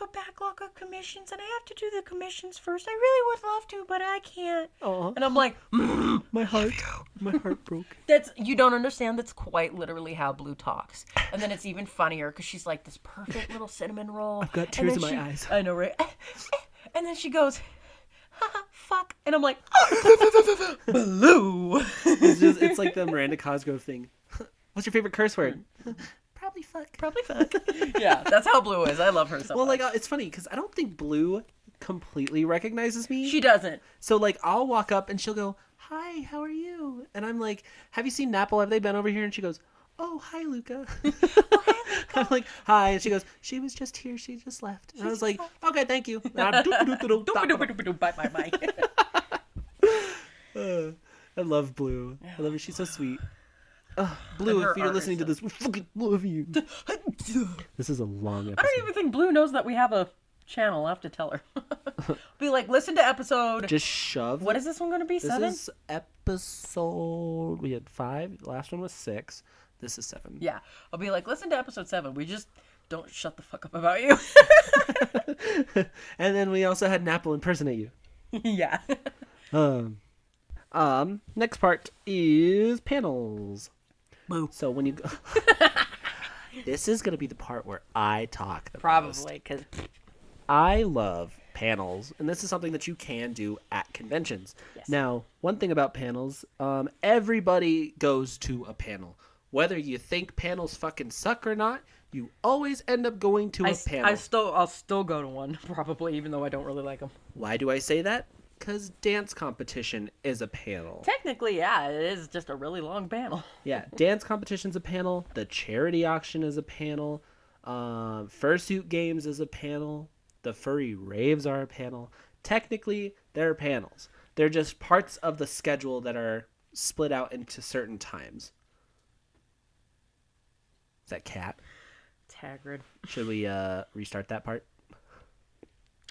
a backlog of commissions and I have to do the commissions first. I really would love to, but I can't. Aww. And I'm like, my heart broke. You don't understand. That's quite literally how Blue talks. And then it's even funnier because she's like this perfect little cinnamon roll. I've got tears in my eyes. I know, right? And then she goes, haha, fuck. And I'm like, Blue. It's like the Miranda Cosgrove thing. What's your favorite curse word? Probably fuck. Yeah, that's how Blue is. I love her so much. Like, it's funny because I don't think Blue completely recognizes me. She doesn't. So, like, I'll walk up and she'll go, hi, how are you? And I'm like, have you seen Napple? Have they been over here? And she goes, oh, hi, Lucca. I'm like, hi. And she goes, she was just here. She just left. And I was like, okay, thank you. Bye. I love Blue. I love her. She's so sweet. Blue, if you're listening to this, we fucking love you. This is a long episode. I don't even think Blue knows that we have a channel. I'll have to tell her. Be like, listen to episode... Just shove. What is this one going to be? 7? This is episode... We had 5. The last one was 6. This is 7. Yeah. I'll be like, listen to episode 7. We just don't shut the fuck up about you. And then we also had Napple impersonate you. Yeah. Next part is panels. Boo. So when you go... This is going to be the part where I talk the most. Probably, because... I love panels, and this is something that you can do at conventions. Yes. Now, one thing about panels, everybody goes to a panel. Whether you think panels fucking suck or not, you always end up going to a panel. I'll still go to one, probably, even though I don't really like them. Why do I say that? Because dance competition is a panel. Technically, yeah, it is just a really long panel. Yeah, dance competition's a panel. The charity auction is a panel. Fursuit games is a panel. The furry raves are a panel. Technically, they're panels. They're just parts of the schedule that are split out into certain times. Is that cat? It's Hagrid. Should we restart that part?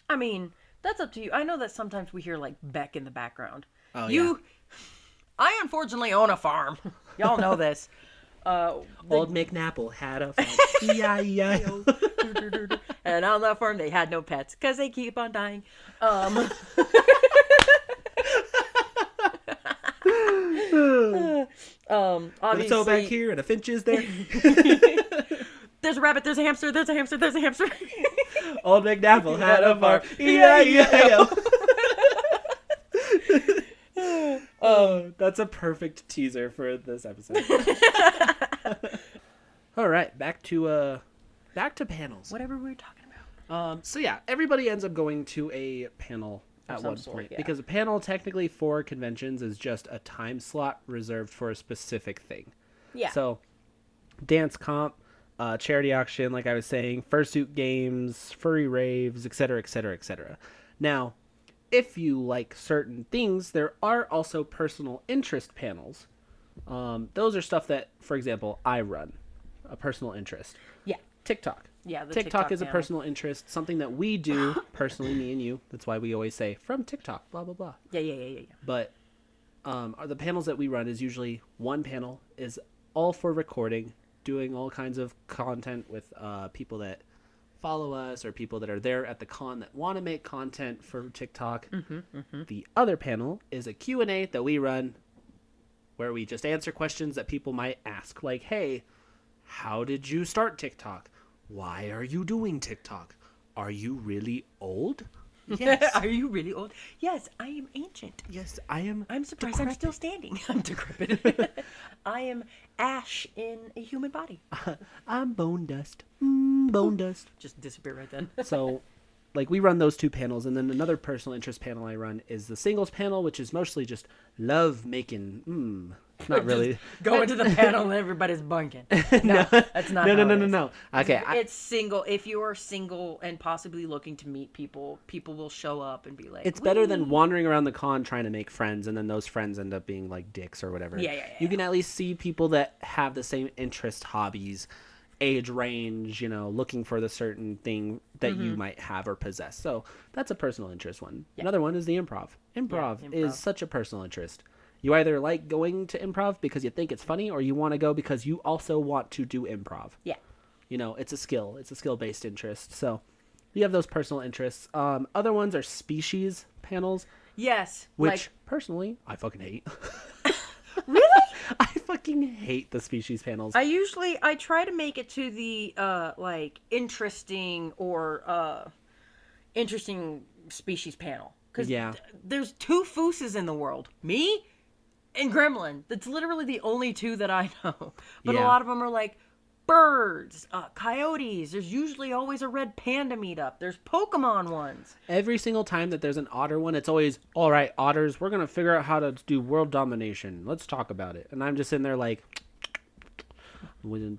I mean, that's up to you. I know that sometimes we hear, like, Beck in the background. Oh, yeah. I unfortunately own a farm. Y'all know this. Old McNapple had a farm. E-I-E-I-O. And on that farm, they had no pets because they keep on dying. With a toe back here and a finch is there. There's a rabbit, there's a hamster, there's a hamster, there's a hamster. Old McNapple had a farm. E-I-E-I-O. Oh, that's a perfect teaser for this episode. All right, back to panels. Whatever we were talking about. So yeah, everybody ends up going to a panel at one point because a panel technically for conventions is just a time slot reserved for a specific thing. Yeah. So dance comp, charity auction, like I was saying, fursuit games, furry raves, etc., etc., etc. Now, if you like certain things, there are also personal interest panels. Those are stuff that, for example, I run, a personal interest. Yeah. TikTok. Yeah, the TikTok is a panel. personal interest, something that we do personally, me and you. That's why we always say from TikTok, blah blah blah. Yeah. But the panels that we run is usually one panel is all for recording, doing all kinds of content with people that follow us or people that are there at the con that want to make content for TikTok. The other panel is a Q&A that we run where we just answer questions that people might ask, like, hey, how did you start TikTok? Why are you doing TikTok? Are you really old? Yes. Are you really old? Yes, I am ancient. Yes, I am. I'm surprised I'm still standing. I'm decrepit. I am ash in a human body. I'm bone dust. Bone dust. Just disappear right then. So, like, we run those two panels, and then another personal interest panel I run is the singles panel, which is mostly just love making. Not really. Go into the panel and everybody's bunking. No, that's not. No. Okay. It's single. If you are single and possibly looking to meet people, people will show up and be like, it's better than wandering around the con trying to make friends, and then those friends end up being like dicks or whatever. Yeah. You can at least see people that have the same interest, hobbies, age range, looking for the certain thing that you might have or possess. So that's a personal interest one. Yeah. Another one is the improv. Improv is such a personal interest. You either like going to improv because you think it's funny, or you want to go because you also want to do improv. Yeah. It's a skill. It's a skill-based interest. So you have those personal interests. Other ones are species panels. Yes. Which, personally, I fucking hate. Really? I fucking hate the species panels. I try to make it to the, interesting species panel. Because there's two fooses in the world. Me and Gremlin. That's literally the only two that I know. But a lot of them are like birds, coyotes. There's usually always a red panda meetup. There's Pokemon ones. Every single time that there's an otter one, it's always, all right, otters, we're going to figure out how to do world domination. Let's talk about it. And I'm just sitting there like,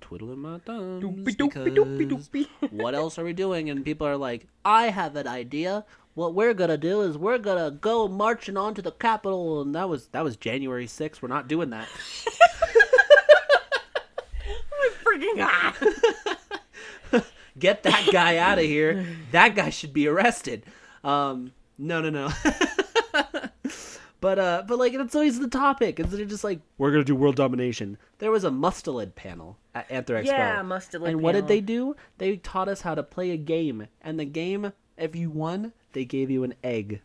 twiddling my thumbs because what else are we doing? And people are like, I have an idea. What we're going to do is we're going to go marching on to the Capitol. And that was January 6th. We're not doing that. Get that guy out of here. That guy should be arrested. No. But like, that's always the topic. Instead of just like, we're going to do world domination. There was a Mustelid panel at Anther Expo. Yeah, Mustelid And what did they do? They taught us how to play a game. And the game, if you won, they gave you an egg.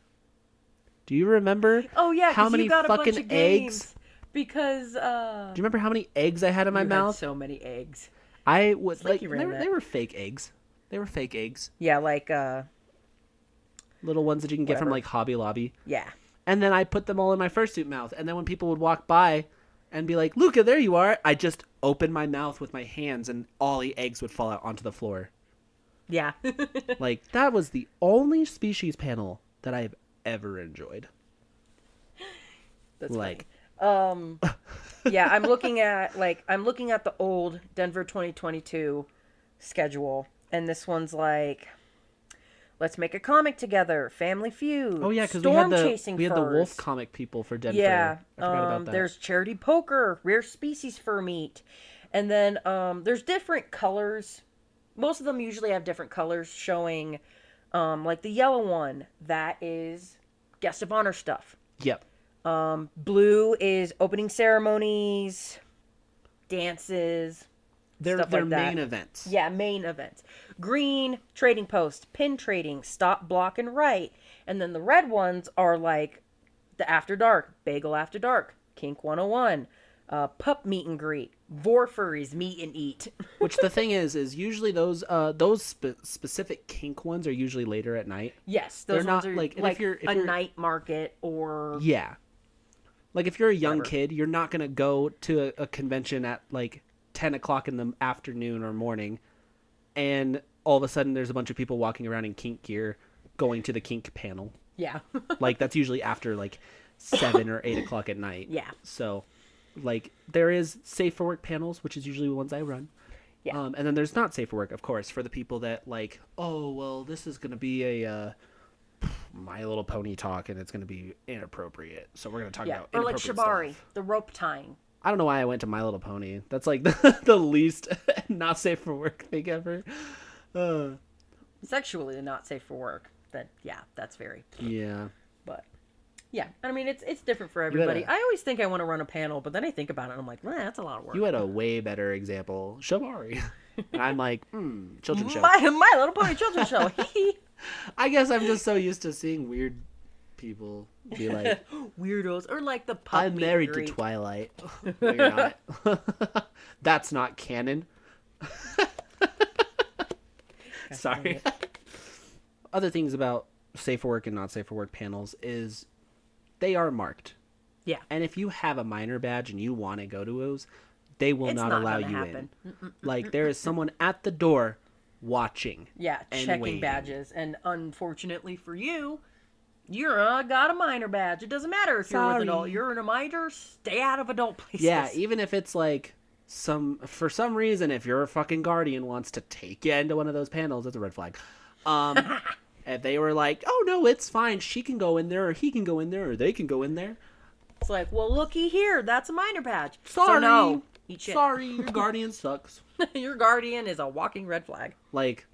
Do you remember? Oh yeah, how many you got fucking a bunch of eggs? Because do you remember how many eggs I had in my mouth? Had so many eggs. I was like they were fake eggs. They were fake eggs. Yeah, like little ones that you can get from like Hobby Lobby. Yeah. And then I put them all in my fursuit mouth. And then when people would walk by and be like, Lucca, there you are, I just opened my mouth with my hands and all the eggs would fall out onto the floor. Yeah. Like, that was the only species panel that I've ever enjoyed. That's like, yeah, I'm looking at the old Denver 2022 schedule, and this one's like, let's make a comic together, Family Feud. Oh yeah, because we had the wolf comic people for Denver. Yeah, I forgot about that. There's charity poker, rare species fur meet, and then there's different colors. Most of them usually have different colors showing, like the yellow one that is guest of honor stuff. Yep. Blue is opening ceremonies, dances. They're like main events. Yeah, main events. Green, trading post, pin trading, stop, block, and write. And then the red ones are like the After Dark, Bagel After Dark, Kink 101, pup meet and greet, vor furries meet and eat. Which the thing is usually those specific kink ones are usually later at night. Yes, They're those not ones are like, and like if you're a night market or yeah, like if you're a young whatever. kid, you're not gonna go to a convention at like 10 o'clock in the afternoon or morning, and all of a sudden there's a bunch of people walking around in kink gear going to the kink panel. Yeah. Like that's usually after like 7 or 8 o'clock at night. Yeah. So, like there is safe for work panels, which is usually the ones I run. Yeah. And then there's not safe for work, of course, for the people that like, oh well, this is gonna be a My Little Pony talk, and it's gonna be inappropriate. So we're gonna talk Yeah. about Or like inappropriate shibari, stuff. the rope tying. I don't know why I went to My Little Pony. That's like the least not safe for work thing ever. Sexually not safe for work. That's very. Yeah. But yeah, I mean it's different for had everybody. a- I always think I want to run a panel, but then I think about it and I'm like, that's a lot of work. You had a way better example, Shibari. And I'm like, children's show. My Little Pony children's show. I guess I'm just so used to seeing weird people be like, Weirdos or like the pup I'm meet and married to greet. Twilight. No, you're not. That's not canon. Sorry. Other things about safe for work and not safe for work panels is they are marked. Yeah. And if you have a minor badge and you want to go to those, they will It's not not allow gonna you happen. in. Like there is someone at the door watching. Yeah, and checking waiting. badges. And unfortunately for you, you're got a minor badge. It doesn't matter if you're with Sorry. adult. You're in a minor, stay out of adult places. Yeah, even if it's like for some reason, if your fucking guardian wants to take you into one of those panels, that's a red flag. If they were like, oh no, it's fine, she can go in there, or he can go in there, or they can go in there. It's like, well, looky here, that's a minor badge. Sorry, So no, eat shit. sorry, your guardian sucks. Your guardian is a walking red flag. Like,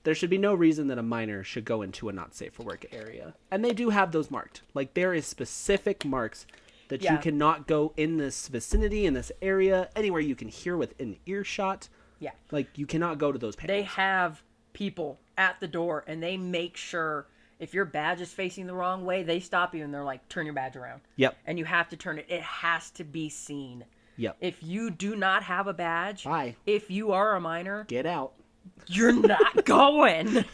there should be no reason that a minor should go into a not safe for work area. And they do have those marked. Like, there is specific marks that you Yeah. cannot go in this vicinity, in this area, anywhere you can hear within earshot. Yeah. Like, you cannot go to those panels. They have people at the door and they make sure if your badge is facing the wrong way, they stop you and they're like, turn your badge around. Yep. And you have to turn it. It has to be seen. Yep. If you do not have a badge, Bye. if you are a minor, Get out. you're not going.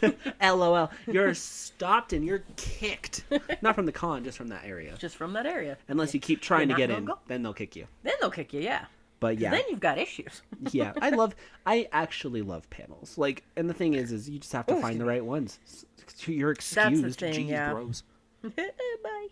LOL. You're stopped and you're kicked. Not from the con, just from that area. Just from that area. Unless you keep trying to not get gonna in, go. then they'll kick you. Then they'll kick you, yeah. But yeah. Then you've got issues. Yeah, I actually love panels. Like, and the thing is you just have to find the right ones. You're excused. thing, Jeez, yeah. bros. Bye.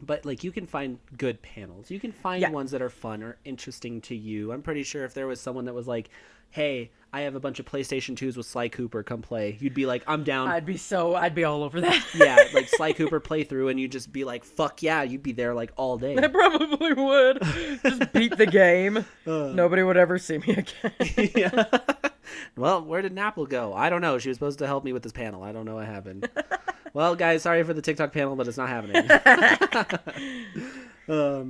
But like, you can find good panels. You can find Yeah. ones that are fun or interesting to you. I'm pretty sure if there was someone that was like, "Hey, I have a bunch of PlayStation 2s with Sly Cooper, come play," you'd be like, "I'm down." I'd be all over that. Yeah, like Sly Cooper playthrough, and you'd just be like, "Fuck yeah!" You'd be there like all day. I probably would. Just beat the game. Nobody would ever see me again. Yeah. Well, where did Napple go? I don't know. She was supposed to help me with this panel. I don't know what happened. Well, guys, sorry for the TikTok panel, but it's not happening.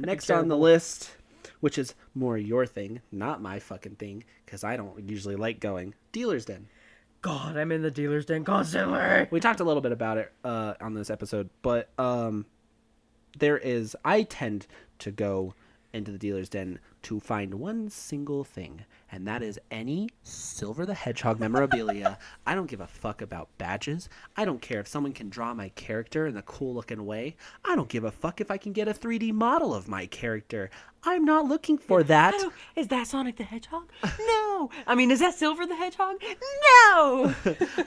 Next on the list, which is more your thing, not my fucking thing, because I don't usually like going, Dealer's Den. God, I'm in the dealer's den constantly. We talked a little bit about it on this episode, but I tend to go into the Dealer's Den to find one single thing, and that is any Silver the Hedgehog memorabilia. I don't give a fuck about badges. I don't care if someone can draw my character in a cool looking way. I don't give a fuck if I can get a 3D model of my character. I'm not looking for that. Is that Sonic the Hedgehog? No. I mean, is that Silver the Hedgehog? No.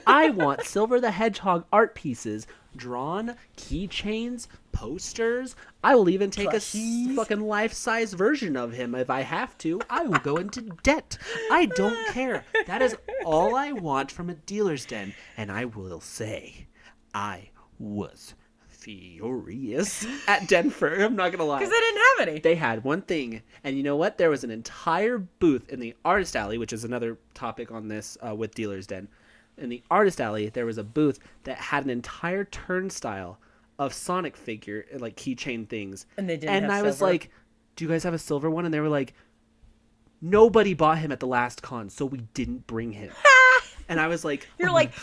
I want Silver the Hedgehog art pieces, drawn, keychains, posters. I will even take Plushies. a fucking life-size version of him if I have to. I will go into debt. I don't care. That is all I want from a dealer's den. And I will say, I was furious at Denver. I'm not going to lie. Because they didn't have any. They had one thing, and you know what? There was an entire booth in the Artist Alley, which is another topic on this with Dealer's Den. In the Artist Alley, there was a booth that had an entire turnstile of Sonic figure, like keychain things. And they didn't And have I was silver. like, do you guys have a silver one? And they were like, nobody bought him at the last con, so we didn't bring him. And I was like, You're like,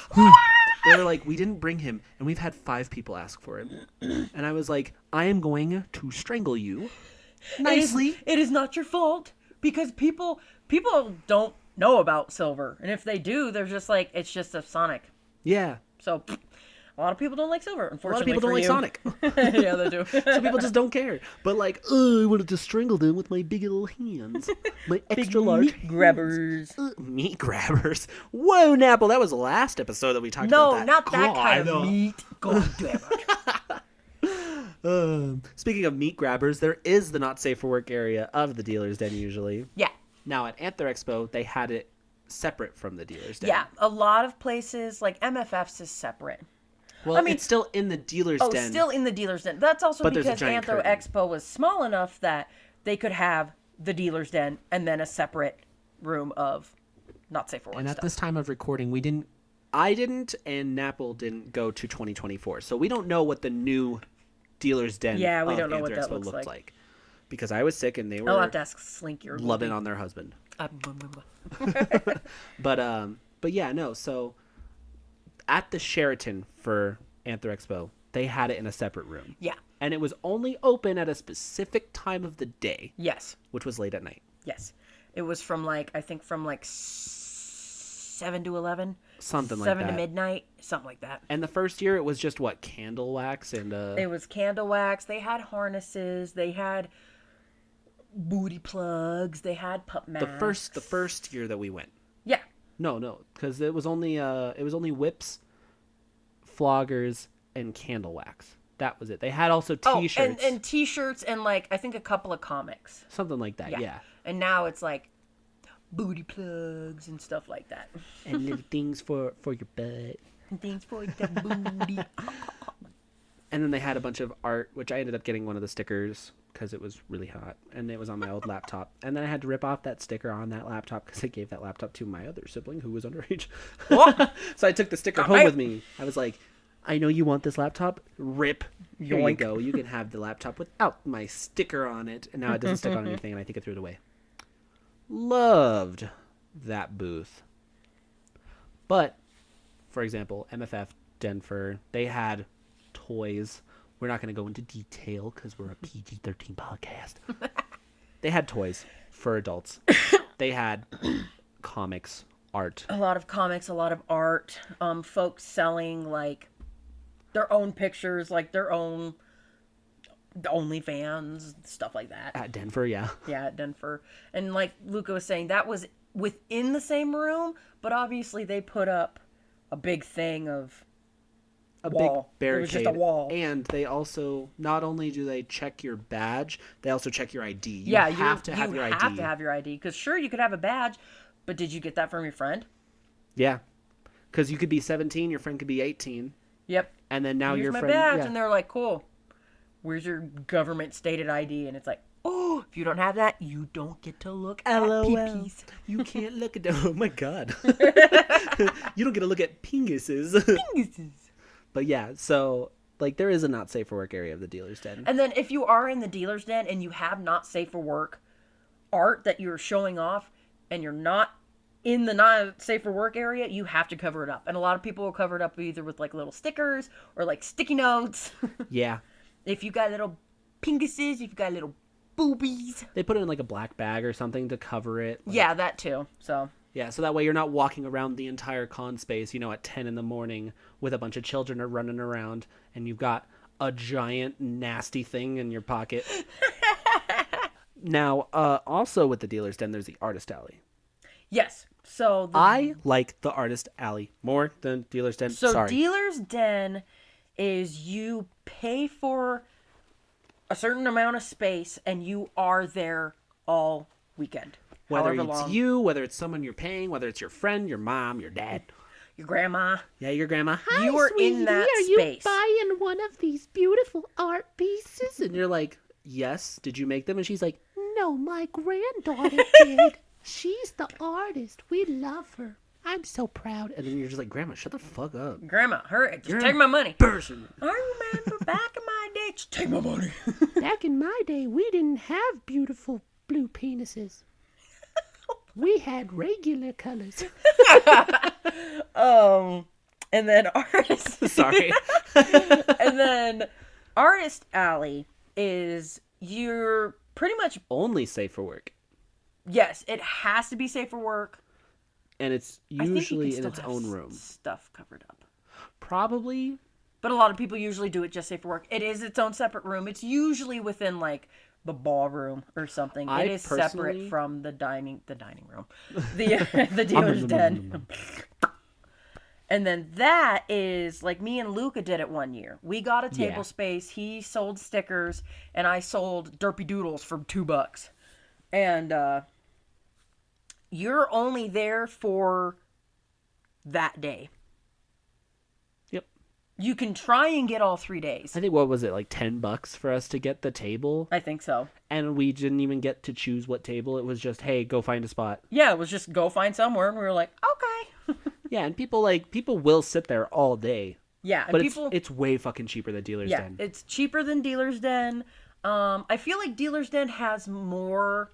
they were like, we didn't bring him, and we've had 5 people ask for him. And I was like, I am going to strangle you Nicely. It is not your fault because people don't know about silver, and if they do, they're just like, it's just a Sonic. Yeah. So a lot of people don't like silver. A lot of Unfortunately, people don't like Sonic. Yeah, they do. Some people just don't care. But like, I wanted to strangle them with my big little hands. My extra large meat grabbers. Meat grabbers. Whoa, Napple, that was the last episode that we talked about that. No, not that kind of meat. God damn it. Speaking of meat grabbers, there is the not safe for work area of the dealer's den usually. Yeah. Now at Anther Expo, they had it separate from the dealer's den. Yeah, a lot of places, like MFF's is separate. Well, I mean, it's still in the dealer's den. Oh, still in the dealer's den. That's also But there's a because giant Anthro curtain. Expo was small enough that they could have the dealer's den and then a separate room of not safe for work And at stuff. this time of recording, I didn't, and Napple didn't go to 2024. So we don't know what the new dealer's den Yeah, we of don't know Anther what that Expo looks looked like. Because I was sick and they I'll were have to ask Slinky or loving Goldie. on their husband. But But yeah, no. So at the Sheraton for Anther Expo, they had it in a separate room. yeah. And it was only open at a specific time of the day, Yes. which was late at night. Yes. It was from I think from 7 to 11. Something like 7 that. to midnight. Something like that. And the first year, it was just, candle wax and... It was candle wax. They had harnesses. They had booty plugs. They had pup masks. the first year that we went. Yeah. No, because it was only whips, floggers, and candle wax. That was it. They had also T-shirts. Oh, and T-shirts and I think a couple of comics. Something like that, yeah. And now it's booty plugs and stuff like that. And little things for your butt. And things for the booty. And then they had a bunch of art, which I ended up getting one of the stickers because it was really hot. And it was on my old laptop. And then I had to rip off that sticker on that laptop because I gave that laptop to my other sibling who was underage. So I took the sticker home with me. I was like, I know you want this laptop. Rip. Here you Yoink. go. You can have the laptop without my sticker on it. And now it doesn't stick on anything, and I think I threw it away. Loved that booth. But, for example, MFF, Denver, they had toys. We're not going to go into detail because we're a PG-13 podcast. They had toys for adults. They had comics, art. A lot of comics, a lot of art. Folks selling their own pictures, their own OnlyFans, stuff like that. At Denver, yeah. Yeah, at Denver. And like Lucca was saying, that was within the same room, but obviously they put up a big thing of A wall. big barricade. It was just a wall. And they also, not only do they check your badge, they also check your ID. You yeah, have to have your ID. You have to have your ID. Because sure, you could have a badge, but did you get that from your friend? Yeah. Because you could be 17, your friend could be 18. Yep. And then now Here's your my friend... badge. Yeah. And they're like, cool. Where's your government stated ID? And it's like, oh, if you don't have that, you don't get to look at peepees. You can't look at... Oh, my God. You don't get to look at pinguses. Pinguses. But yeah, so... there is a not safe for work area of the dealer's den. And then if you are in the dealer's den and you have not safe for work art that you're showing off and you're not in the not safe for work area, you have to cover it up. And a lot of people will cover it up either with little stickers or sticky notes. Yeah. If you got little pinguses, if you got little boobies. They put it in a black bag or something to cover it. Yeah, that too. So... Yeah, so that way you're not walking around the entire con space, at 10 in the morning with a bunch of children are running around and you've got a giant nasty thing in your pocket. Now, also with the dealer's den, there's the artist alley. Yes. So I like the artist alley more than dealer's den. So Sorry. dealer's den is you pay for a certain amount of space and you are there all weekend. Whether However it's long. you, whether it's someone you're paying, whether it's your friend, your mom, your dad. Your grandma. Yeah, your grandma. Hi, You are sweetie, in that are space. you buying one of these beautiful art pieces? And you're like, yes. Did you make them? And she's like, no, my granddaughter did. She's the artist. We love her. I'm so proud. And then you're just like, Grandma, shut the fuck up. Grandma, hurry. Just You're take my money. Person. I remember back in my day. Just take my money. Back in my day, we didn't have beautiful blue penises. We had regular colors. And then artist. Sorry. And then artist alley is you're pretty much, only safe for work. yes, it has to be safe for work. And it's I think you can usually in still its have own room. stuff covered up. Probably. But a lot of people usually do it just safe for work. It is its own separate room. It's usually within like the ballroom or something. It is separate from the dining room, the dealer's den. And then that is like me and Lucca did it one year. We got a table space. He sold stickers, and I sold Derpy Doodles for $2. And you're only there for that day. Yep. You can try and get all 3 days. I think, what was it, like $10 for us to get the table? I think so. And we didn't even get to choose what table. It was just, hey, go find a spot. Yeah, it was just go find somewhere, and we were like, okay. Yeah, and people will sit there all day. Yeah, and but it's way fucking cheaper than Dealer's Den. Yeah, it's cheaper than Dealer's Den. I feel like Dealer's Den has more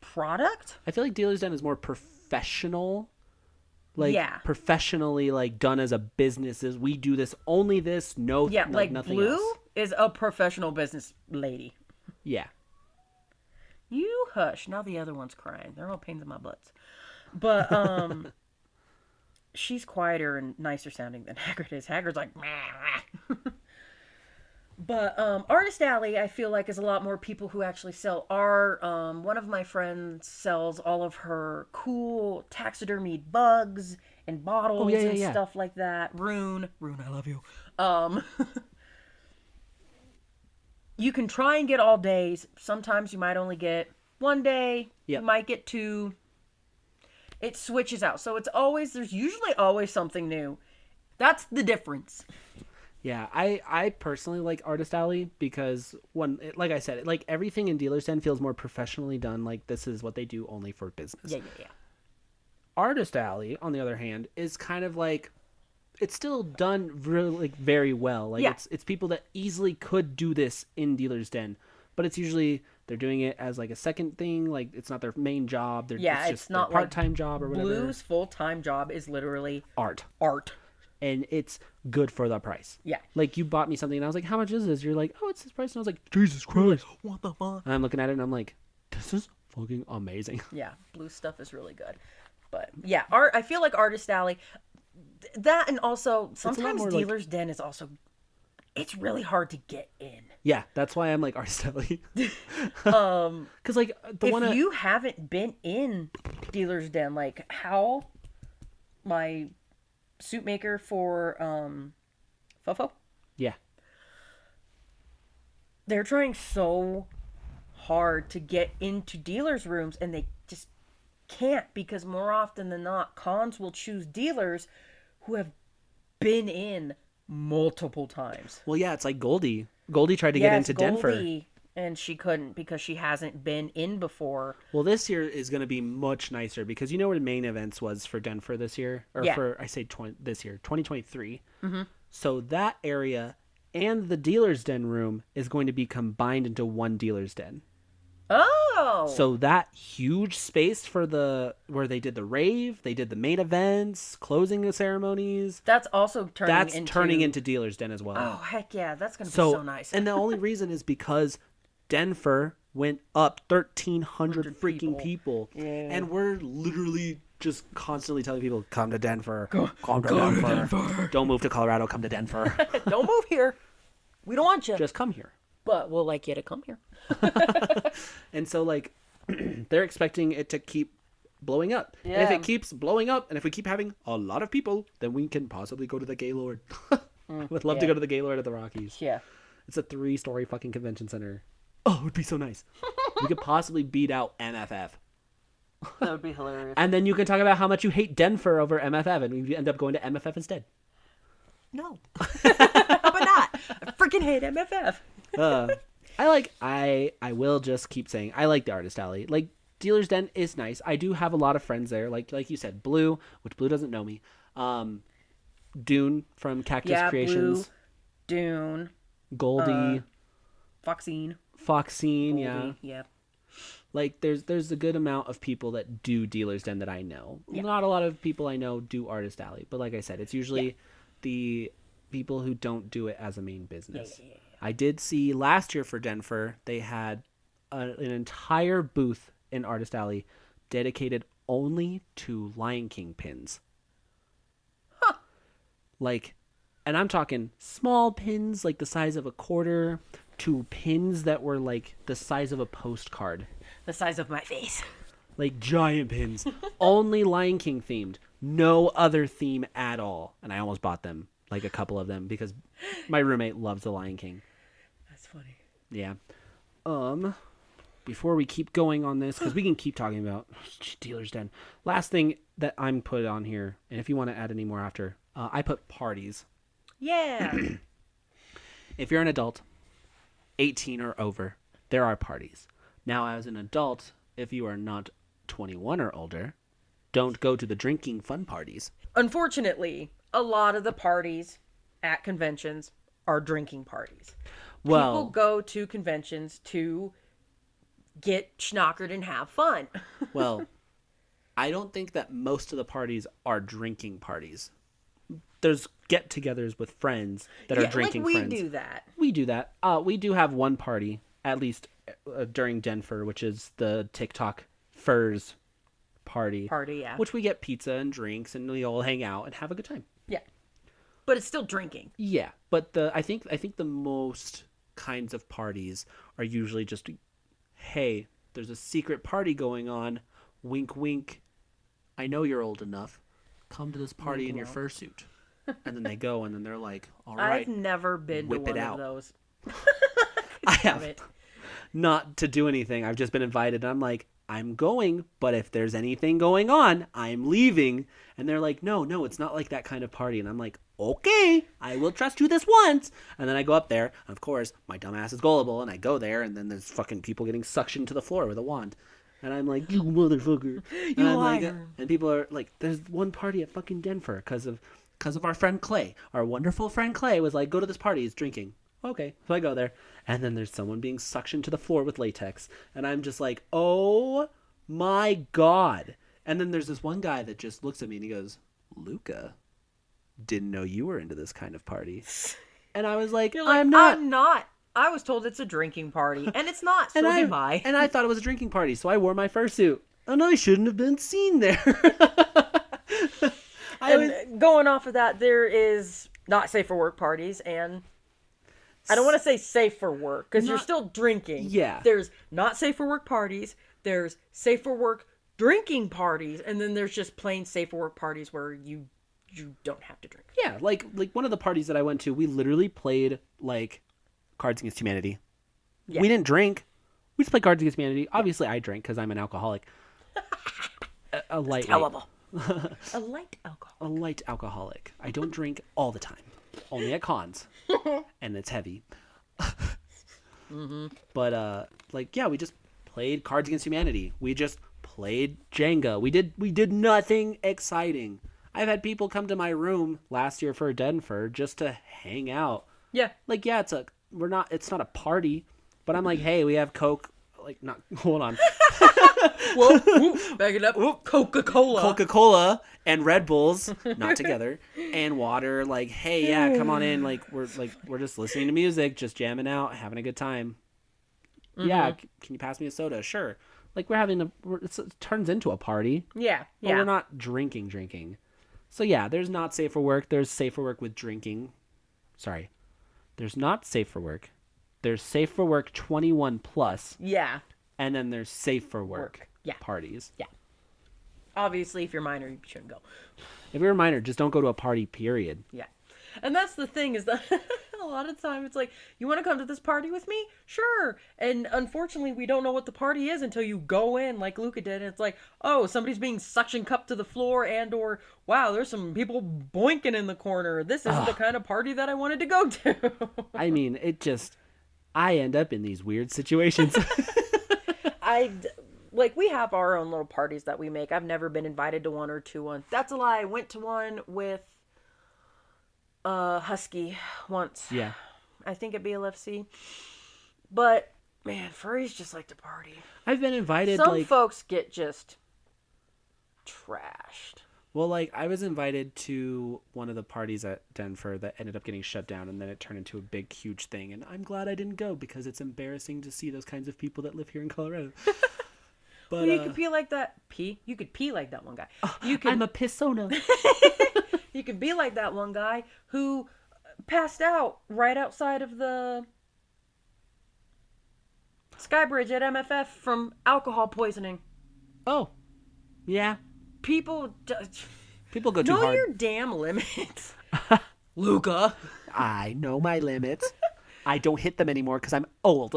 product. I feel like Dealer's Den is more professional. Like, professionally, like, done as a business. Is we do this, only this, like nothing Blue else. is a professional business lady. Yeah. You hush. Now the other one's crying. They're all pains in my butts. But, she's quieter and nicer sounding than Hagrid is. Hagrid's like, meh, meh. But Artist Alley, I feel like, is a lot more people who actually sell art. One of my friends sells all of her cool taxidermied bugs and bottles and stuff like that. Rune, I love you. You can try and get all days. Sometimes you might only get 1 day. Yep. You might get 2. It switches out. So there's usually always something new. That's the difference. Yeah, I personally like Artist Alley because, like I said, like everything in Dealer's Den feels more professionally done. Like, this is what they do only for business. Yeah. Artist Alley, on the other hand, is kind of like, it's still done really, like, very well. Like, it's people that easily could do this in Dealer's Den, but it's usually they're doing it as like a second thing. Like, it's not their main job. It's just not a part-time job or whatever. Blue's full-time job is literally art. And it's good for the price. Yeah. Like, you bought me something, and I was like, how much is this? You're like, oh, it's this price. And I was like, Jesus Christ. What the fuck? And I'm looking at it, and I'm like, this is fucking amazing. Yeah, Blue stuff is really good. But, yeah, I feel like Artist Alley, that, and also, sometimes Dealer's Den is also, it's really hard to get in. Yeah, that's why I'm like, Artist Alley. Because, like, if you haven't been in Dealer's Den, like, how my suit maker for Fofo. Yeah. They're trying so hard to get into dealers' rooms, and they just can't, because more often than not, cons will choose dealers who have been in multiple times. Well, yeah, it's like Goldie. Goldie tried to get into Denver. And she couldn't because she hasn't been in before. Well, this year is going to be much nicer because you know where the main events was for Denver this year? Or this year, 2023. Mm-hmm. So that area and the Dealer's Den room is going to be combined into one Dealer's Den. Oh! So that huge space for where they did the rave, they did the main events, closing ceremonies. That's also turning into Dealer's Den as well. Oh, heck yeah. That's going to be so nice. And the only reason is because Denver went up 1,300 freaking people. Yeah. And we're literally just constantly telling people, come to Denver. Come to Denver. Don't move to Colorado. Come to Denver. Don't move here. We don't want you. Just come here. But we'll like you to come here. And so, like, they're expecting it to keep blowing up. Yeah. And if it keeps blowing up, and if we keep having a lot of people, then we can possibly go to the Gaylord. Would love to go to the Gaylord at the Rockies. Yeah. It's a 3-story fucking convention center. Oh, it would be so nice. We could possibly beat out MFF. That would be hilarious. And then you can talk about how much you hate Denver over MFF, and we end up going to MFF instead. No. How about not? I freaking hate MFF. I will just keep saying, I like the Artist Alley. Like, Dealer's Den is nice. I do have a lot of friends there. Like you said, Blue, which Blue doesn't know me. Dune from Cactus Creations. Blue, Dune. Goldie. Foxine, Goldie, yeah. Yeah. Like, there's a good amount of people that do Dealer's Den that I know. Yeah. Not a lot of people I know do Artist Alley. But like I said, it's usually the people who don't do it as a main business. Yeah. I did see last year for Denver, they had an entire booth in Artist Alley dedicated only to Lion King pins. Huh. Like, and I'm talking small pins like the size of a quarter to pins that were like the size of a postcard. The size of my face. Like giant pins. Only Lion King themed. No other theme at all. And I almost bought them, like a couple of them, because my roommate loves the Lion King. That's funny. Yeah. Before we keep going on this, because we can keep talking about Dealer's Den. Last thing that I'm put on here, and if you want to add any more after, I put parties. Yeah. If you're an adult, 18 or over, there are parties. Now, as an adult, if you are not 21 or older, don't go to the drinking fun parties. Unfortunately, a lot of the parties at conventions are drinking parties. Well, People go to conventions to get schnockered and have fun. well, I don't think that most of the parties are drinking parties. There's get-togethers with friends that are drinking like we friends. do that. We do that. We do have one party, at least during Denver, which is the TikTok Furs party. Yeah. Which we get pizza and drinks, and we all hang out and have a good time. Yeah. But it's still drinking. Yeah, but I think the most kinds of parties are usually just, hey, there's a secret party going on. Wink, wink. I know you're old enough. Come to this party in your fursuit. And then they go, and then they're like, all right. I've never been to one of those. I have not to do anything. I've just been invited. And I'm like, I'm going, but if there's anything going on, I'm leaving. And they're like, no, it's not like that kind of party. And I'm like, okay, I will trust you this once. And then I go up there. And of course, my dumb ass is gullible. And I go there, and then there's fucking people getting suctioned to the floor with a wand. And I'm like, you motherfucker. You liar. Like, and people are like, there's one party at fucking Denver because of our friend Clay. Our wonderful friend Clay was like, go to this party. He's drinking. Okay. So I go there. And then there's someone being suctioned to the floor with latex. And I'm just like, oh my God. And then there's this one guy that just looks at me and he goes, Lucca, didn't know you were into this kind of party. And I was like, I'm not. I was told it's a drinking party, and it's not, so goodbye. And I thought it was a drinking party, so I wore my fursuit. And I shouldn't have been seen there. Going off of that, there is not safe for work parties, and I don't want to say safe for work, because you're still drinking. Yeah. There's not safe for work parties, there's safe for work drinking parties, and then there's just plain safe for work parties where you don't have to drink. Yeah, like one of the parties that I went to, we literally played, like, Cards Against Humanity. Yeah. We didn't drink. We just played Cards Against Humanity. Obviously, I drank because I'm an alcoholic. A light. Terrible. A light alcoholic. A light alcoholic. I don't drink all the time. Only at cons. And it's heavy. Mm-hmm. But, like, yeah, we just played Cards Against Humanity. We just played Jenga. We did nothing exciting. I've had people come to my room last year for Denver just to hang out. Yeah. Like, yeah, it's not a party, but I'm like, hey, we have Coke. Like, not, hold on. Whoa, back it up. Coca-Cola and Red Bulls, not together, and water. Like, hey, yeah, come on in. Like, we're just listening to music, just jamming out, having a good time. Mm-hmm. Yeah, can you pass me a soda? Sure. Like, it turns into a party. Yeah, but we're not drinking. So yeah, there's not safe for work. There's safe for work with drinking. Sorry. There's not safe for work. There's safe for work 21 plus. Yeah. And then there's safe for work parties. Yeah. Obviously, if you're minor, you shouldn't go. If you're a minor, just don't go to a party, period. Yeah. And that's the thing is that a lot of the time it's like, you want to come to this party with me? Sure. And unfortunately, we don't know what the party is until you go in like Lucca did. And it's like, oh, somebody's being suction cupped to the floor and or, wow, there's some people boinking in the corner. This isn't the kind of party that I wanted to go to. I mean, I end up in these weird situations. We have our own little parties that we make. I've never been invited to one or to one. That's a lie. I went to one with Husky once. Yeah. I think at BLFC. But, man, furries just like to party. I've been invited, Some folks get just trashed. Well, like I was invited to one of the parties at Denver that ended up getting shut down, and then it turned into a big, huge thing. And I'm glad I didn't go because it's embarrassing to see those kinds of people that live here in Colorado. Well, But you could pee like that. Pee? You could pee like that one guy. You could. I'm a pissona. You could be like that one guy who passed out right outside of the Sky Bridge at MFF from alcohol poisoning. Oh, yeah. People People go too know hard. your damn limits, Lucca. I know my limits. I don't hit them anymore because I'm old.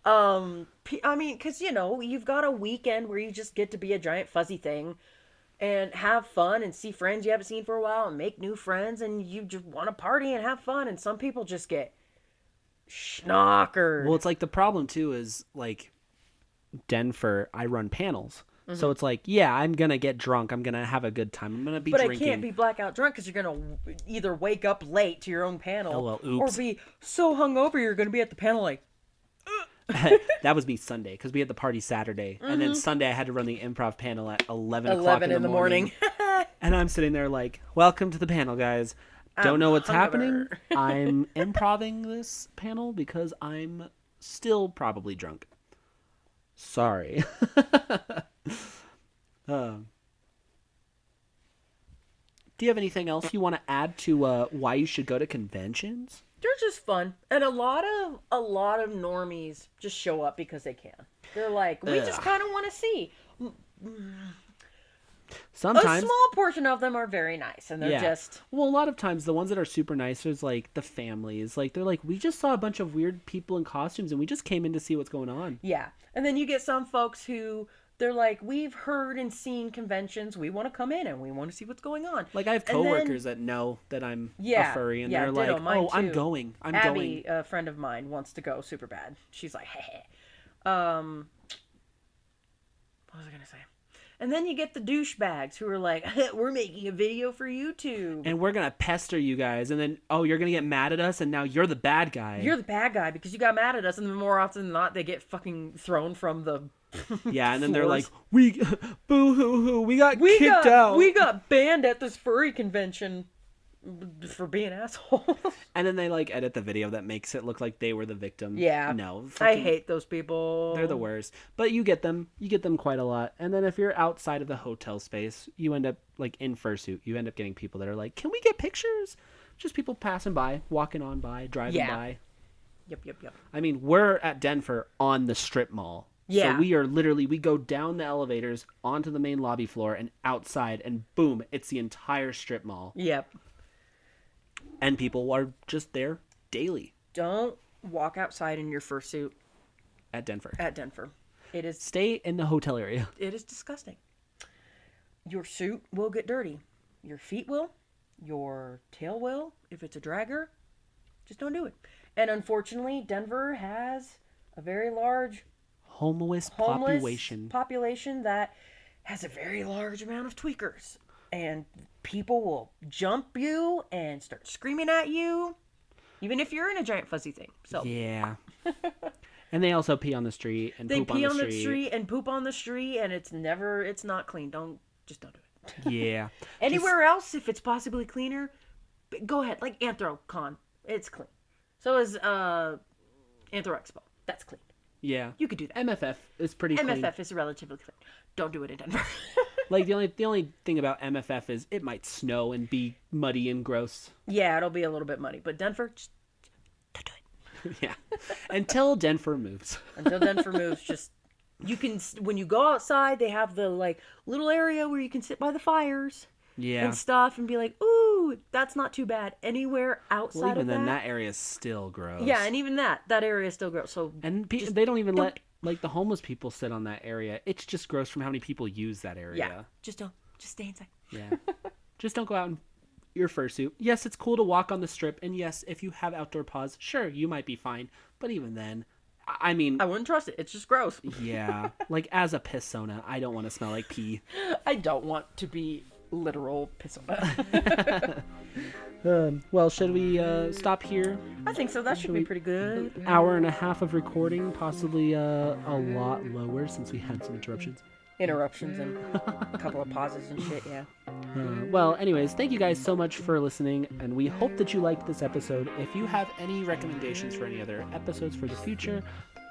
I mean, because you've got a weekend where you just get to be a giant fuzzy thing and have fun and see friends you haven't seen for a while and make new friends, and you just want to party and have fun. And some people just get schnockered. Well, it's like the problem too is like Denver, I run panels. So it's like, yeah, I'm going to get drunk. I'm going to have a good time. I'm going to be But drinking. I can't be blackout drunk because you're going to either wake up late to your own panel Oh, well, or oops. be so hungover you're going to be at the panel like, That was me Sunday because we had the party Saturday. And then Sunday I had to run the improv panel at 11 o'clock 11 in the morning. And I'm sitting there like, welcome to the panel, guys. Don't know what's happening. hungover. I'm improving this panel because I'm still probably drunk. Sorry. Do you have anything else you want to add to why you should go to conventions? They're just fun, and a lot of normies just show up because they can. They're like, we just Ugh. kind of want to see. Sometimes, A small portion of them are very nice, and they're yeah. just Well, a lot of times the ones that are super nice is like the families. Like they're like, we just saw a bunch of weird people in costumes, and we just came in to see what's going on. yeah. And then you get some folks who they're like, we've heard and seen conventions, we want to come in and we want to see what's going on. Like I have And then- coworkers that know that I'm Yeah, a furry, and yeah, they're ditto, like, mine "Oh, I'm too. going. I'm Abby, going." a friend of mine, wants to go super bad. She's like, hey. What was I gonna say? And then you get the douchebags who are like, we're making a video for YouTube. And we're gonna pester you guys, and then you're gonna get mad at us, and now you're the bad guy. You're the bad guy because you got mad at us, and more often than not, they get fucking thrown from the Yeah, and then they're like, floors. "We, boo hoo hoo, we got kicked out." We got banned at this furry convention for being assholes. And then they like edit the video that makes it look like they were the victim. Yeah. No, I fucking- hate those people. They're the worst. But you get them quite a lot. And then if you're outside of the hotel space, you end up like in fursuit. You end up getting people that are like, "Can we get pictures?" Just people passing by, walking on by, driving Yeah. by. Yep. I mean, we're at Denver on the strip mall. Yeah. So we are literally, we go down the elevators onto the main lobby floor and outside, and boom, it's the entire strip mall. Yep. And people are just there daily Don't walk outside in your fursuit at Denver. at Denver. It is Stay in the hotel area. disgusting. Your suit will get dirty. Your feet will. Your tail will. If it's a dragger, just don't do it. And unfortunately, Denver has a very large Homeless homeless population. that has a very large amount of tweakers. And people will jump you and start screaming at you, even if you're in a giant fuzzy thing. So Yeah. And they also pee on the street and they poop pee on the street. and poop on the street, and it's not clean. Don't do it. Yeah. Anywhere else, if it's possibly cleaner, go ahead. Like AnthroCon, it's clean. So is Anthro Expo. That's clean. Yeah. You could do that. MFF is pretty clean. MFF is relatively clean. Don't do it in Denver. Like the only thing about MFF is it might snow and be muddy and gross. Yeah, it'll be a little bit muddy, but Denver, just don't do it. Yeah. Until Denver moves. Until Denver moves, just you can when you go outside, they have the like little area where you can sit by the fires Yeah. and stuff and be like, ooh, that's not too bad. Anywhere outside Well, even of then, that area is still gross. yeah, and even that area is still gross. So And they don't even let like the homeless people sit on that area. It's just gross from how many people use that area. yeah, just stay inside. Yeah. Just don't go out in your fursuit. Yes, it's cool to walk on the strip, and yes, if you have outdoor paws, sure, you might be fine. But even then, I mean, I wouldn't trust it. It's just gross. yeah. Like as a pissona, I don't want to smell like pee. I don't want to be literal pissona. Well, should we stop here? I think so. That should be pretty good. Hour and a half of recording, possibly a lot lower since we had some interruptions. interruptions and a couple of pauses and shit, yeah. Well, anyways, thank you guys so much for listening, and we hope that you liked this episode. If you have any recommendations for any other episodes for the future,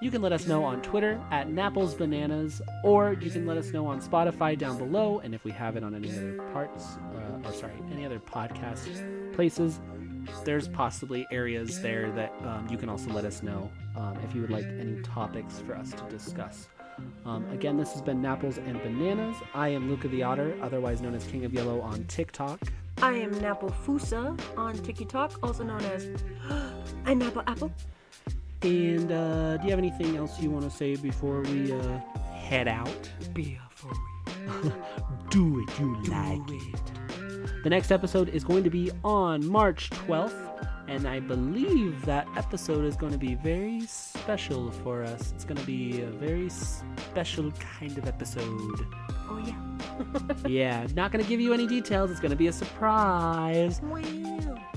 you can let us know on Twitter at NapplesBananas, or you can let us know on Spotify down below, and if we have it on any other any other podcast places, there's possibly areas there that you can also let us know if you would like any topics for us to discuss. Again, this has been Napples and Bananas. I am Lucca the Otter, otherwise known as King of Yellow on TikTok. I am Napple Fusa on TikTok, also known as I'm Napple Apple. And do you have anything else you want to say before we head out? Be a furry. Do it, you like it. The next episode is going to be on March 12th, and I believe that episode is going to be very special for us. It's going to be a very special kind of episode. Oh, yeah. Yeah, not going to give you any details. It's going to be a surprise. Wow.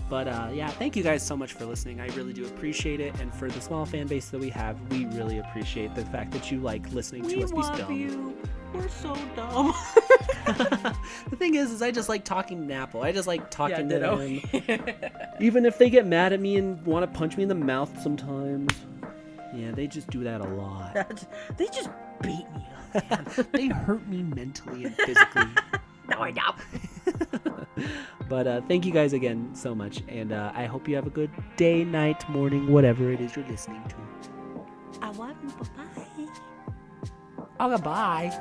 But yeah, thank you guys so much for listening. I really do appreciate it. And for the small fan base that we have, we really appreciate the fact that you like listening to us be dumb. You. We're so dumb. The thing is I just like talking to Napple. I just like talking to ditto. them. Even if they get mad at me and want to punch me in the mouth sometimes. Yeah, they just do that a lot. They just beat me up, man. They hurt me mentally and physically. No, I don't. But thank you guys again so much. And I hope you have a good day, night, morning, whatever it is you're listening to. I love you. Bye-bye. Oh, goodbye.